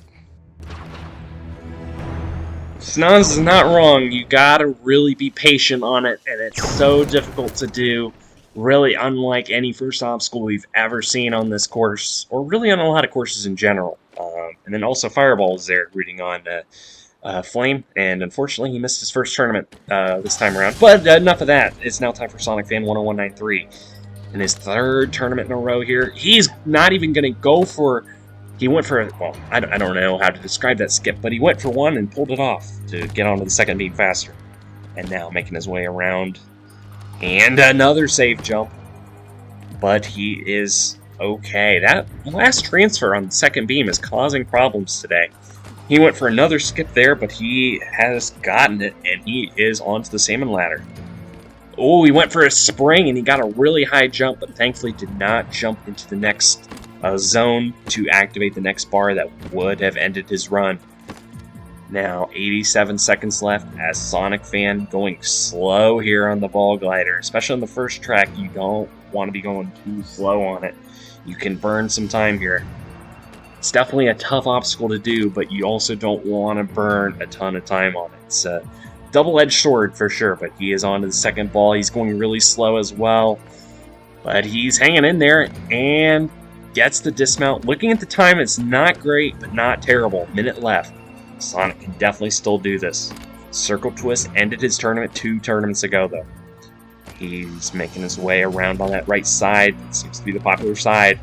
Speaker 1: Snaz is not wrong. You gotta really be patient on it, and it's so difficult to do. Really unlike any first obstacle we've ever seen on this course, or really on a lot of courses in general. And then also Fireball was there rooting on Flame, and unfortunately he missed his first tournament this time around. But enough of that. It's now time for Sonic Fan 10193. In his 3rd tournament in a row here, he's not even going to go for... He went for, well, I don't know how to describe that skip, but he went for one and pulled it off to get onto the 2nd beam faster. And now making his way around. And another safe jump. But he is okay. That last transfer on the 2nd beam is causing problems today. He went for another skip there, but he has gotten it, and he is onto the salmon ladder. Oh, he went for a spring, and he got a really high jump, but thankfully did not jump into the next zone to activate the next bar that would have ended his run. Now, 87 seconds left as Sonic Fan going slow here on the ball glider. Especially on the first track, you don't want to be going too slow on it. You can burn some time here. It's definitely a tough obstacle to do, but you also don't want to burn a ton of time on it. It's a double-edged sword for sure, but he is on to the 2nd ball. He's going really slow as well, but he's hanging in there and gets the dismount. Looking at the time, it's not great, but not terrible. Minute left. Sonic can definitely still do this. Circle Twist ended his tournament 2 tournaments ago, though. He's making his way around on that right side. It seems to be the popular side.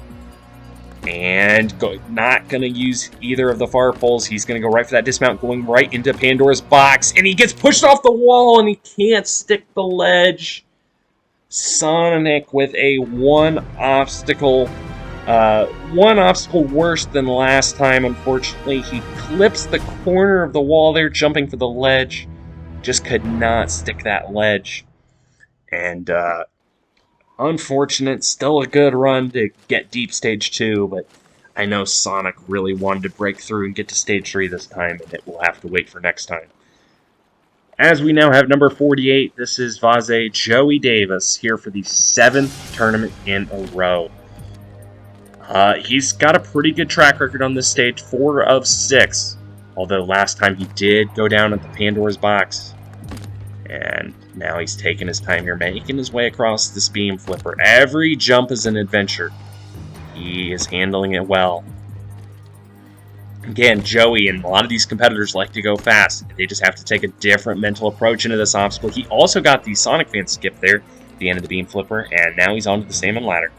Speaker 1: And not going to use either of the far poles. He's going to go right for that dismount, going right into Pandora's box. And he gets pushed off the wall, and he can't stick the ledge. Sonic with a one obstacle worse than last time, unfortunately. He clips the corner of the wall there, jumping for the ledge. Just could not stick that ledge. And, unfortunate, still a good run to get deep stage 2, but I know Sonic really wanted to break through and get to stage 3 this time, and it will have to wait for next time. As we now have number 48, this is Vaze Joey Davis here for the 7th tournament in a row. He's got a pretty good track record on this stage, 4 of 6, although last time he did go down at the Pandora's box. And now he's taking his time here, making his way across this beam flipper. Every jump is an adventure. He is handling it well. Again, Joey and a lot of these competitors like to go fast. They just have to take a different mental approach into this obstacle. He also got the Sonic Fan skip there at the end of the beam flipper, and now he's onto the salmon ladder.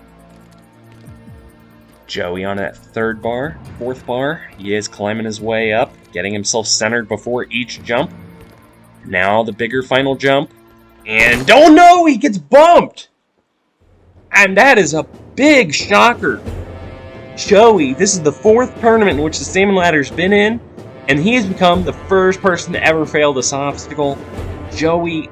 Speaker 1: Joey on that 3rd bar, 4th bar. He is climbing his way up, getting himself centered before each jump. Now the bigger final jump. And, oh no, he gets bumped! And that is a big shocker. Joey, this is the 4th tournament in which the salmon ladder's been in, and he has become the first person to ever fail this obstacle. Joey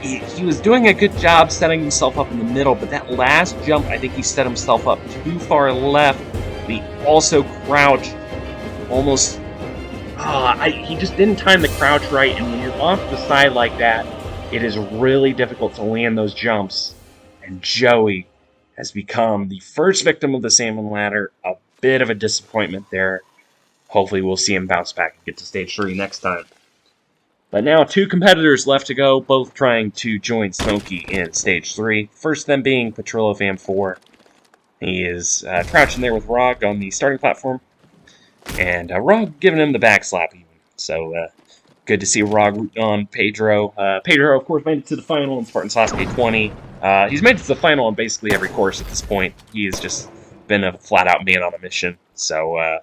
Speaker 1: he was doing a good job setting himself up in the middle, but that last jump, I think he set himself up too far left. He also crouched almost... he just didn't time the crouch right, and when you're off the side like that, it is really difficult to land those jumps. And Joey has become the first victim of the salmon ladder. A bit of a disappointment there. Hopefully we'll see him bounce back and get to stage 3 next time. But now 2 competitors left to go, both trying to join Smokey in stage 3. First them being Petrillo Fam 4. He is crouching there with Rog on the starting platform. And Rog giving him the back slap even. So good to see Rog rooting on Pedro. Pedro, of course, made it to the final in Spartan Sasuke 20. He's made it to the final on basically every course at this point. He has just been a flat-out man on a mission. So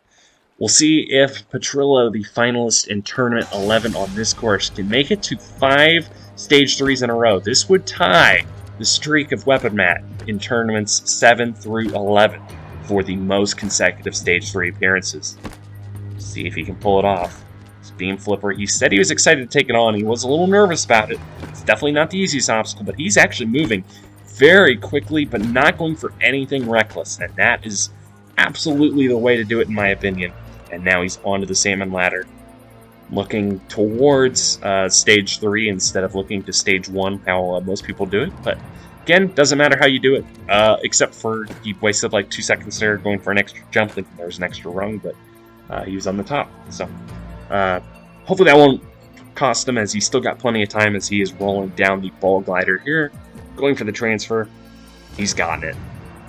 Speaker 1: we'll see if Petrillo, the finalist in Tournament 11 on this course, can make it to 5 Stage 3s in a row. This would tie the streak of Weapon Mat in Tournaments 7 through 11 for the most consecutive Stage 3 appearances. See if he can pull it off. This Beam Flipper, he said he was excited to take it on. He was a little nervous about it. It's definitely not the easiest obstacle, but he's actually moving very quickly, but not going for anything reckless, and that is absolutely the way to do it in my opinion. And now he's onto the salmon ladder, looking towards stage 3 instead of looking to stage 1, how most people do it. But again, doesn't matter how you do it, except for he wasted like 2 seconds there going for an extra jump, thinking there was an extra rung, but he was on the top. So hopefully that won't cost him, as he's still got plenty of time as he is rolling down the ball glider here, going for the transfer. He's gotten it.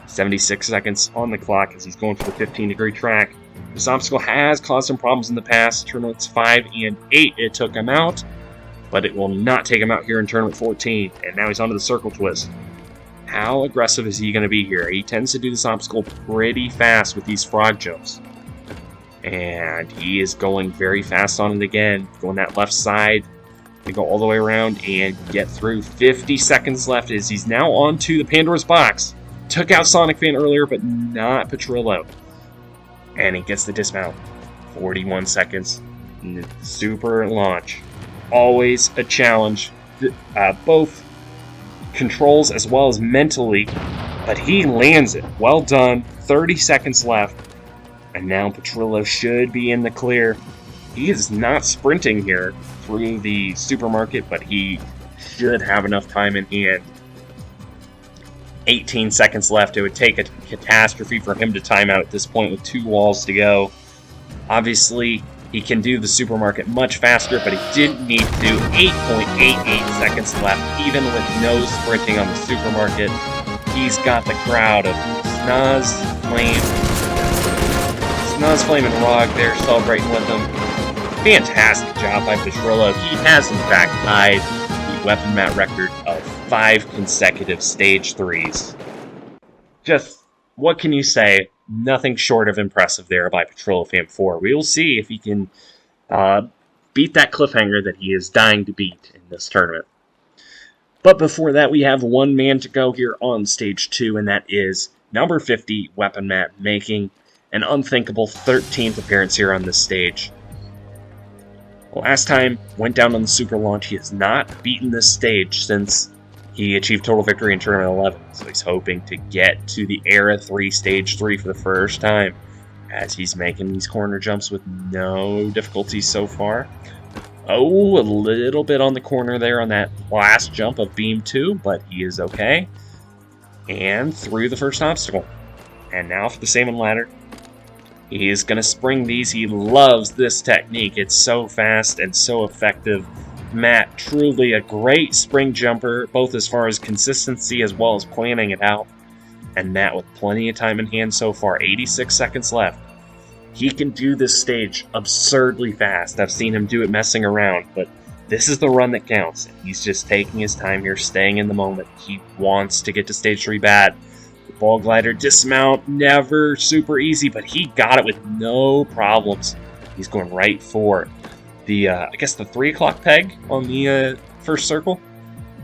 Speaker 1: 76 seconds on the clock as he's going for the 15-degree track. This obstacle has caused him problems in the past. Tournaments 5 and 8, it took him out, but it will not take him out here in Tournament 14. And now he's onto the circle twist. How aggressive is he going to be here? He tends to do this obstacle pretty fast with these frog jumps. And he is going very fast on it again. Going that left side. They go all the way around and get through. 50 seconds left as he's now onto the Pandora's box. Took out Sonic Fan earlier, but not Petrillo. And he gets the dismount. 41 seconds. Super launch. Always a challenge. Both controls as well as mentally. But he lands it. Well done. 30 seconds left. And now Petrillo should be in the clear. He is not sprinting here through the supermarket, but he should have enough time in hand. 18 seconds left. It would take a catastrophe for him to time out at this point with 2 walls to go. Obviously, he can do the supermarket much faster, but he didn't need to do 8.88 seconds left, even with no sprinting on the supermarket. He's got the crowd of Snaz, Flame, and Rog there celebrating with him. Fantastic job by Petrillo. He has, in fact, tied the Weapon Mat record of 5 consecutive Stage 3s. Just, what can you say? Nothing short of impressive there by Petrillo Fam 4. We will see if he can beat that cliffhanger that he is dying to beat in this tournament. But before that, we have one man to go here on Stage 2, and that is number 50, Weapon Mat, making an unthinkable 13th appearance here on this stage. Last time, went down on the super launch. He has not beaten this stage since he achieved total victory in Tournament 11. So he's hoping to get to the Era 3 Stage 3 for the first time, as he's making these corner jumps with no difficulty so far. Oh, a little bit on the corner there on that last jump of Beam 2, but he is okay. And through the first obstacle. And now for the salmon ladder. He is going to spring these. He loves this technique. It's so fast and so effective. Matt, truly a great spring jumper, both as far as consistency as well as planning it out. And Matt with plenty of time in hand so far. 86 seconds left. He can do this stage absurdly fast. I've seen him do it messing around, but this is the run that counts. And he's just taking his time here, staying in the moment. He wants to get to stage 3 bad. Ball glider dismount, never super easy, but he got it with no problems. He's going right for the, I guess the 3 o'clock peg on the first circle.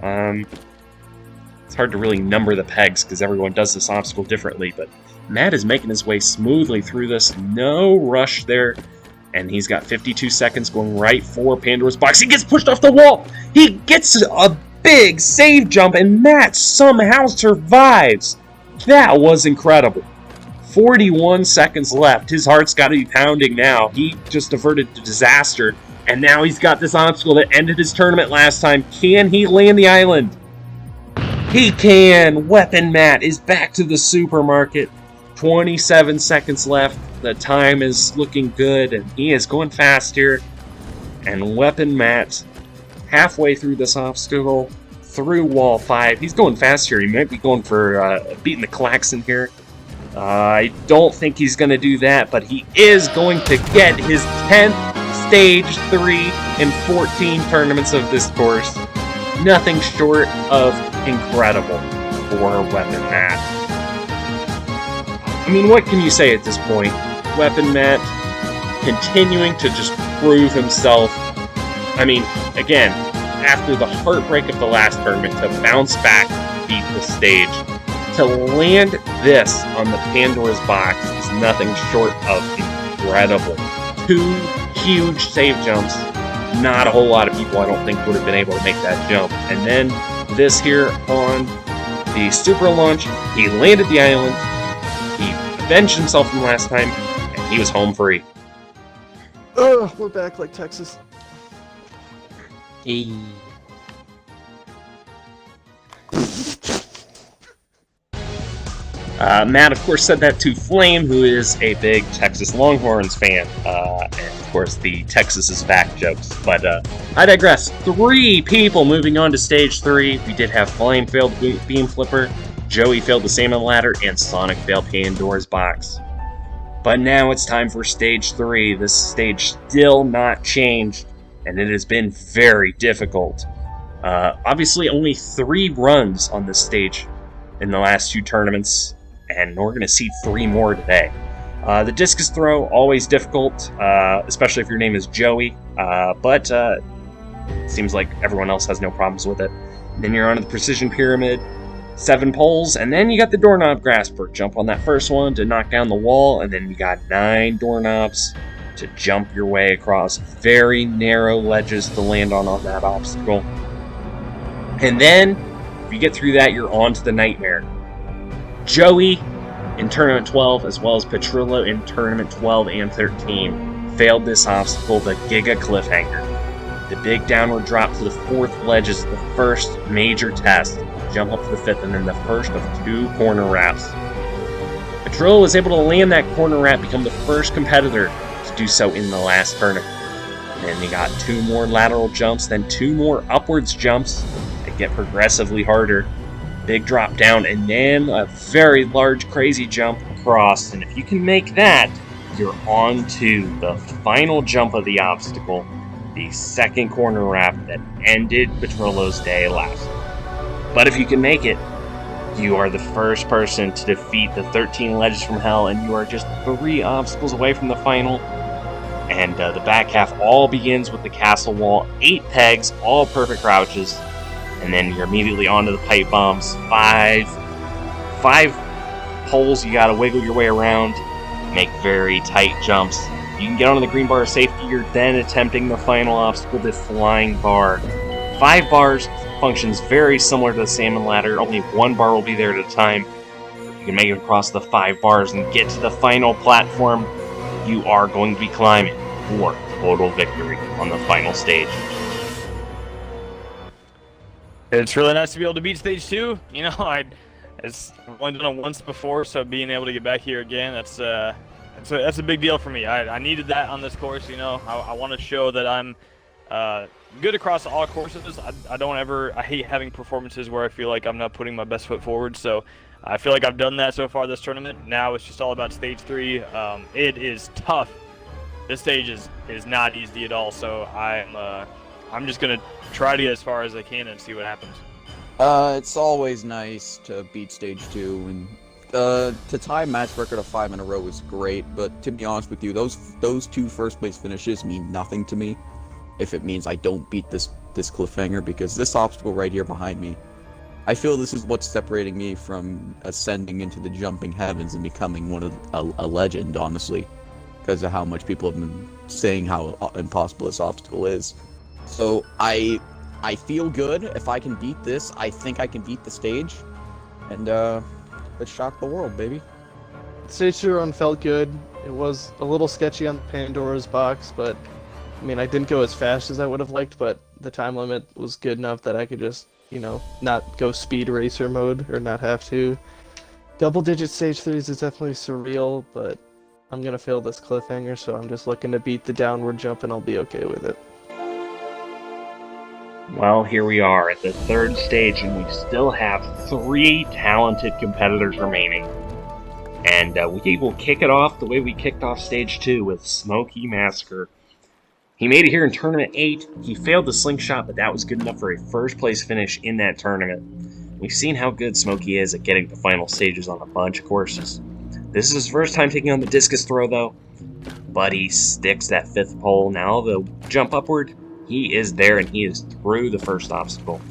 Speaker 1: It's hard to really number the pegs because everyone does this obstacle differently, but Matt is making his way smoothly through this. No rush there, and he's got 52 seconds going right for Pandora's box. He gets pushed off the wall! He gets a big save jump, and Matt somehow survives. That was incredible. 41 seconds left. His heart's got to be pounding now. He just averted the disaster, and now he's got this obstacle that ended his tournament last time. Can he land the island? He can! Weapon Matt is back to the supermarket. 27 seconds left. The time is looking good, and he is going fast here. And Weapon Matt, halfway through this obstacle, through wall 5. He's going fast here. He might be going for beating the klaxon here. I don't think he's going to do that, but he is going to get his 10th Stage 3 in 14 tournaments of this course. Nothing short of incredible for Weapon Matt. I mean, what can you say at this point? Weapon Matt continuing to just prove himself. I mean, again, after the heartbreak of the last tournament, to bounce back, beat the stage, to land this on the Pandora's box is nothing short of incredible. 2 huge save jumps. Not a whole lot of people, I don't think, would have been able to make that jump. And then this here on the super launch, he landed the island, he avenged himself from last time, and he was home free.
Speaker 3: Ugh, we're back like Texas.
Speaker 4: Eee.
Speaker 1: Matt, of course, said that to Flame, who is a big Texas Longhorns fan, and of course the Texas is back jokes. But I digress. 3 people moving on to Stage 3. We did have Flame fail the Beam Flipper, Joey failed the Salmon Ladder, and Sonic failed Pandora's Box. But now it's time for Stage 3. This stage still not changed, and it has been very difficult. Obviously, only 3 runs on this stage in the last 2 tournaments, and we're going to see 3 more today. The discus throw, always difficult, especially if your name is Joey, but seems like everyone else has no problems with it. And then you're onto the precision pyramid, 7 poles, and then you got the doorknob grasper. Jump on that first one to knock down the wall, and then you got 9 doorknobs to jump your way across very narrow ledges to land on that obstacle. And then, if you get through that, you're on to the nightmare. Joey in Tournament 12, as well as Petrillo in Tournament 12 and 13, failed this obstacle, the Giga Cliffhanger. The big downward drop to the 4th ledge is the first major test. Jump up to the 5th, and then the first of 2 corner wraps. Petrillo was able to land that corner wrap, become the first competitor to do so in the last tournament. And then you got 2 more lateral jumps, then 2 more upwards jumps that get progressively harder. Big drop down, and then a very large crazy jump across. And if you can make that, you're on to the final jump of the obstacle, the 2nd corner wrap that ended Petrillo's day last. But if you can make it, you are the first person to defeat the 13 ledges from hell, and you are just 3 obstacles away from the final. And the back half all begins with the castle wall, 8 pegs, all perfect crouches. And then you're immediately onto the pipe bombs. 5 poles you gotta wiggle your way around, make very tight jumps. You can get onto the green bar of safety, you're then attempting the final obstacle, the flying bar. 5 bars functions very similar to the salmon ladder, only 1 bar will be there at a time. You can make it across the 5 bars and get to the final platform. You are going to be climbing for total victory on the final stage.
Speaker 5: It's really nice to be able to beat Stage 2. You know, I've only done it once before, so being able to get back here again, that's a big deal for me. I needed that on this course. You know, I want to show that I'm good across all courses. I hate having performances where I feel like I'm not putting my best foot forward. So I feel like I've done that so far this tournament. Now it's just all about Stage 3. It is tough. This stage is not easy at all. So I'm just gonna try to get as far as I can and see what happens.
Speaker 7: It's always nice to beat Stage 2, and to tie Matt's record of 5 in a row is great, but to be honest with you, those 2 first place finishes mean nothing to me if it means I don't beat this cliffhanger, because this obstacle right here behind me, I feel this is what's separating me from ascending into the jumping heavens and becoming a legend, honestly, because of how much people have been saying how impossible this obstacle is. So I I feel good. If I can beat this, I think I can beat the stage. And, let's shock the world, baby.
Speaker 3: Stage 2 run felt good. It was a little sketchy on Pandora's box, but I mean, I didn't go as fast as I would have liked, but the time limit was good enough that I could just, you know, not go speed racer mode or not have to. Double-digit stage 3s is definitely surreal, but I'm gonna fail this cliffhanger, so I'm just looking to beat the downward jump and I'll be okay with it.
Speaker 1: Well, here we are at the third stage, and we still have 3 talented competitors remaining. And we will kick it off the way we kicked off stage 2 with Smokey Massacre. He made it here in Tournament 8. He failed the slingshot, but that was good enough for a first place finish in that tournament. We've seen how good Smokey is at getting to final stages on a bunch of courses. This is his first time taking on the discus throw, though. But he sticks that 5th pole. Now the jump upward, he is there, and he is through the first obstacle.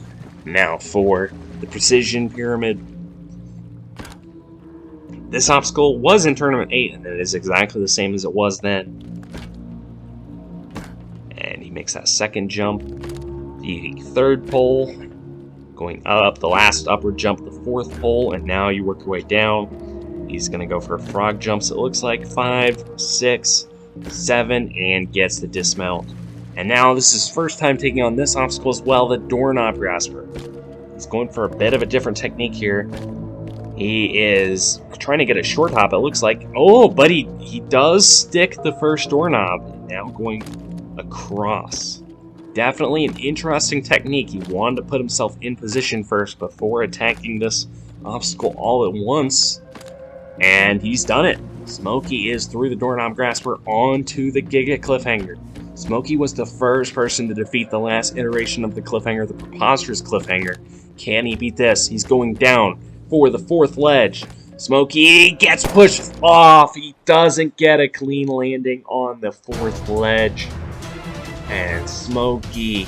Speaker 1: Now for the precision pyramid. This obstacle was in Tournament 8, and it is exactly the same as it was then. And he makes that second jump. The 3rd pole, going up, the last upward jump, the 4th pole, and now you work your way down. He's going to go for frog jumps, it looks like, 5, 6, 7, and gets the dismount. And now this is his first time taking on this obstacle as well, the doorknob grasper. He's going for a bit of a different technique here. He is trying to get a short hop, it looks like. Oh, but he does stick the first doorknob. Now going across. Definitely an interesting technique. He wanted to put himself in position first before attacking this obstacle all at once. And he's done it. Smokey is through the doorknob grasper onto the Giga Cliffhanger. Smokey was the first person to defeat the last iteration of the cliffhanger, the preposterous cliffhanger. Can he beat this? He's going down for the 4th ledge. Smokey gets pushed off. He doesn't get a clean landing on the 4th ledge. And Smokey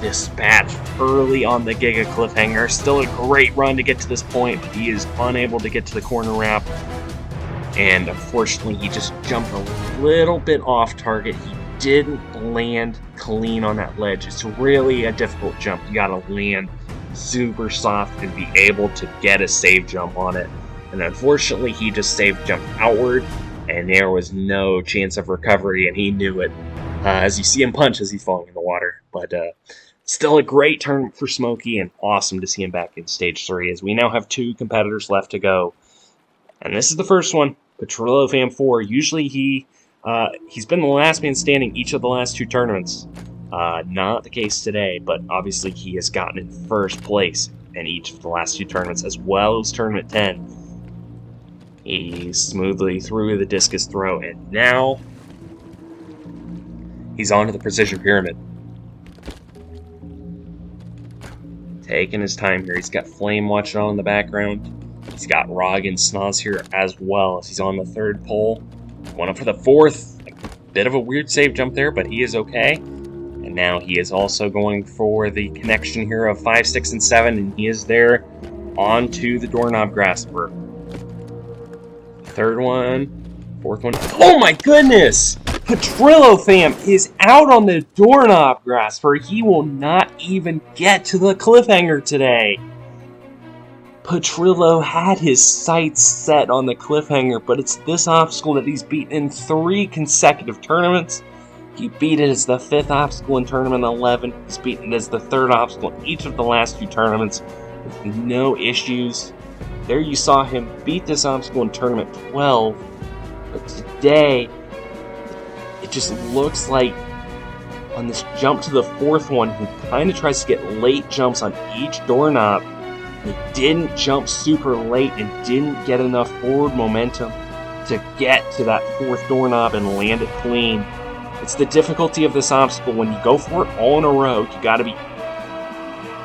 Speaker 1: dispatched early on the Giga Cliffhanger. Still a great run to get to this point, but he is unable to get to the corner wrap. And unfortunately, he just jumped a little bit off target. He didn't land clean on that ledge. It's really a difficult jump. You gotta land super soft and be able to get a save jump on it. And unfortunately, he just save jumped outward, and there was no chance of recovery, and he knew it. As you see him punch as he's falling in the water. But still a great turn for Smokey, and awesome to see him back in Stage 3, as we now have 2 competitors left to go. And this is the first one, Petrillo Fam 4. Usually he's been the last man standing each of the last 2 tournaments. Not the case today, but obviously he has gotten in first place in each of the last 2 tournaments, as well as Tournament 10. He's smoothly through the discus throw, and now he's onto the precision pyramid. Taking his time here. He's got Flame watching on in the background. He's got Rog and Snoz here as well, as he's on the 3rd pole. One up for the 4th. A bit of a weird save jump there, but he is okay. And now he is also going for the connection here of 5, 6, and 7, and he is there onto the doorknob grasper. 3rd one, 4th one. Oh my goodness! Petrillo Fam is out on the doorknob grasper. He will not even get to the cliffhanger today. Petrillo had his sights set on the cliffhanger, but it's this obstacle that he's beaten in 3 consecutive tournaments. He beat it as the 5th obstacle in Tournament 11. He's beaten it as the 3rd obstacle in each of the last 2 tournaments with no issues. There you saw him beat this obstacle in Tournament 12, but today it just looks like on this jump to the 4th one, he kind of tries to get late jumps on each doorknob. He didn't jump super late and didn't get enough forward momentum to get to that 4th doorknob and land it clean. It's the difficulty of this obstacle. When you go for it all in a row, you gotta be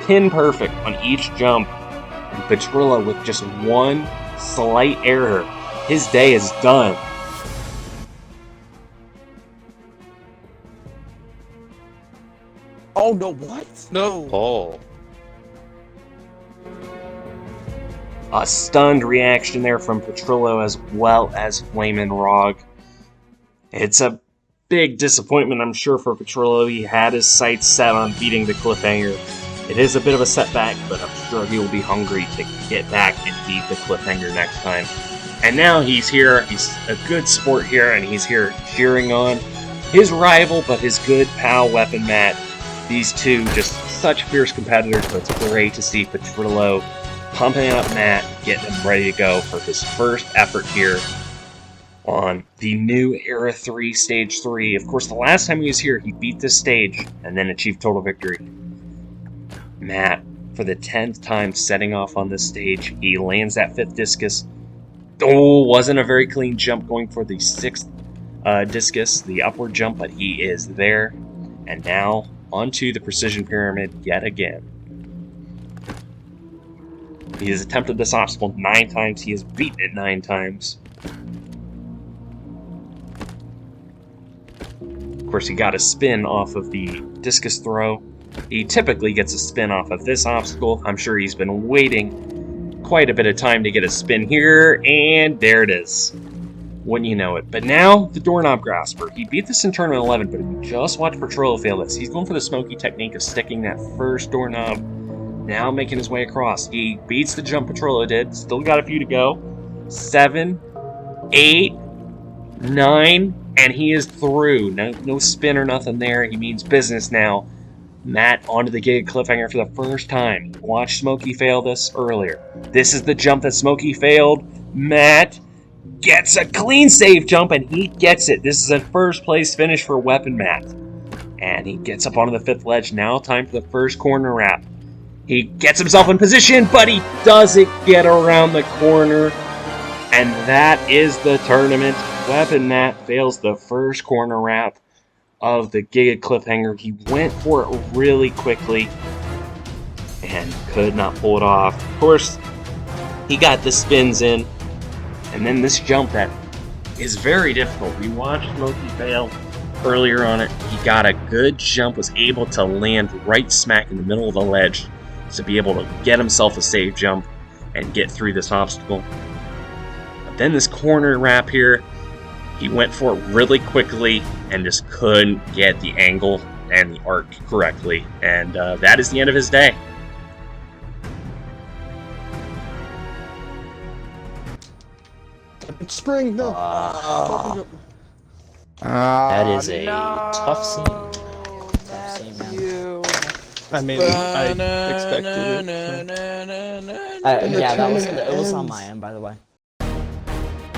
Speaker 1: pin perfect on each jump. And Petrillo, with just one slight error, his day is done.
Speaker 7: Oh no, what?
Speaker 3: No.
Speaker 4: Oh.
Speaker 1: A stunned reaction there from Petrillo as well as Flame and Rog. It's a big disappointment, I'm sure, for Petrillo. He had his sights set on beating the Cliffhanger. It is a bit of a setback, but I'm sure he will be hungry to get back and beat the Cliffhanger next time. And now he's here, he's a good sport here, and he's here cheering on his rival, but his good pal, Weapon Matt. These two, just such fierce competitors, but it's great to see Petrillo pumping up Matt, getting him ready to go for his first effort here on the new Era 3 Stage 3. Of course, the last time he was here, he beat this stage and then achieved total victory. Matt, for the 10th time setting off on this stage, he lands that 5th discus. Oh, wasn't a very clean jump going for the 6th discus, the upward jump, but he is there. And now, onto the Precision Pyramid yet again. He has attempted this obstacle 9 times, he has beaten it 9 times. Of course, he got a spin off of the discus throw. He typically gets a spin off of this obstacle. I'm sure he's been waiting quite a bit of time to get a spin here, and there it is. Wouldn't you know it. But now, the Doorknob Grasper. He beat this in Tournament 11, but if you just watch Petrillo fail this, he's going for the smoky technique of sticking that first doorknob, now making his way across. He beats the jump Petrillo did, still got a few to go. 7, 8, 9, and he is through. No spin or nothing there. He means business now. Matt onto the Giga Cliffhanger for the first time. Watch Smokey fail this earlier. This is the jump that Smokey failed. Matt gets a clean save jump, and he gets it. This is a first place finish for Weapon Matt. And he gets up onto the 5th ledge. Now time for the first corner wrap. He gets himself in position, but he doesn't get around the corner. And that is the tournament. Weapon Matt fails the first corner wrap of the Giga Cliffhanger. He went for it really quickly and could not pull it off. Of course, he got the spins in, and then this jump that is very difficult. We watched Smokey fail earlier on it. He got a good jump, was able to land right smack in the middle of the ledge to be able to get himself a save jump and get through this obstacle. But then this corner wrap here, he went for it really quickly and just couldn't get the angle and the arc correctly. And that is the end of his day.
Speaker 3: Spring, no.
Speaker 4: That is a tough scene.
Speaker 2: Tough scene, man.
Speaker 3: I mean, I expected it.
Speaker 2: Yeah, it was on my end, by the way.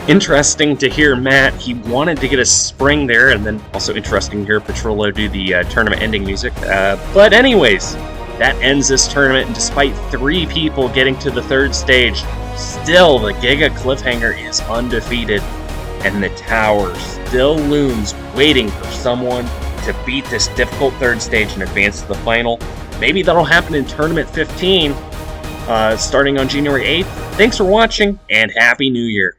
Speaker 1: Interesting to hear Matt. He wanted to get a spring there, and then also interesting to hear Petrillo do the tournament ending music. But anyways, that ends this tournament, and despite 3 people getting to the 3rd stage, still the Giga Cliffhanger is undefeated, and the tower still looms, waiting for someone to beat this difficult 3rd stage and advance to the final. Maybe that'll happen in Tournament 15, starting on January 8th. Thanks for watching, and Happy New Year!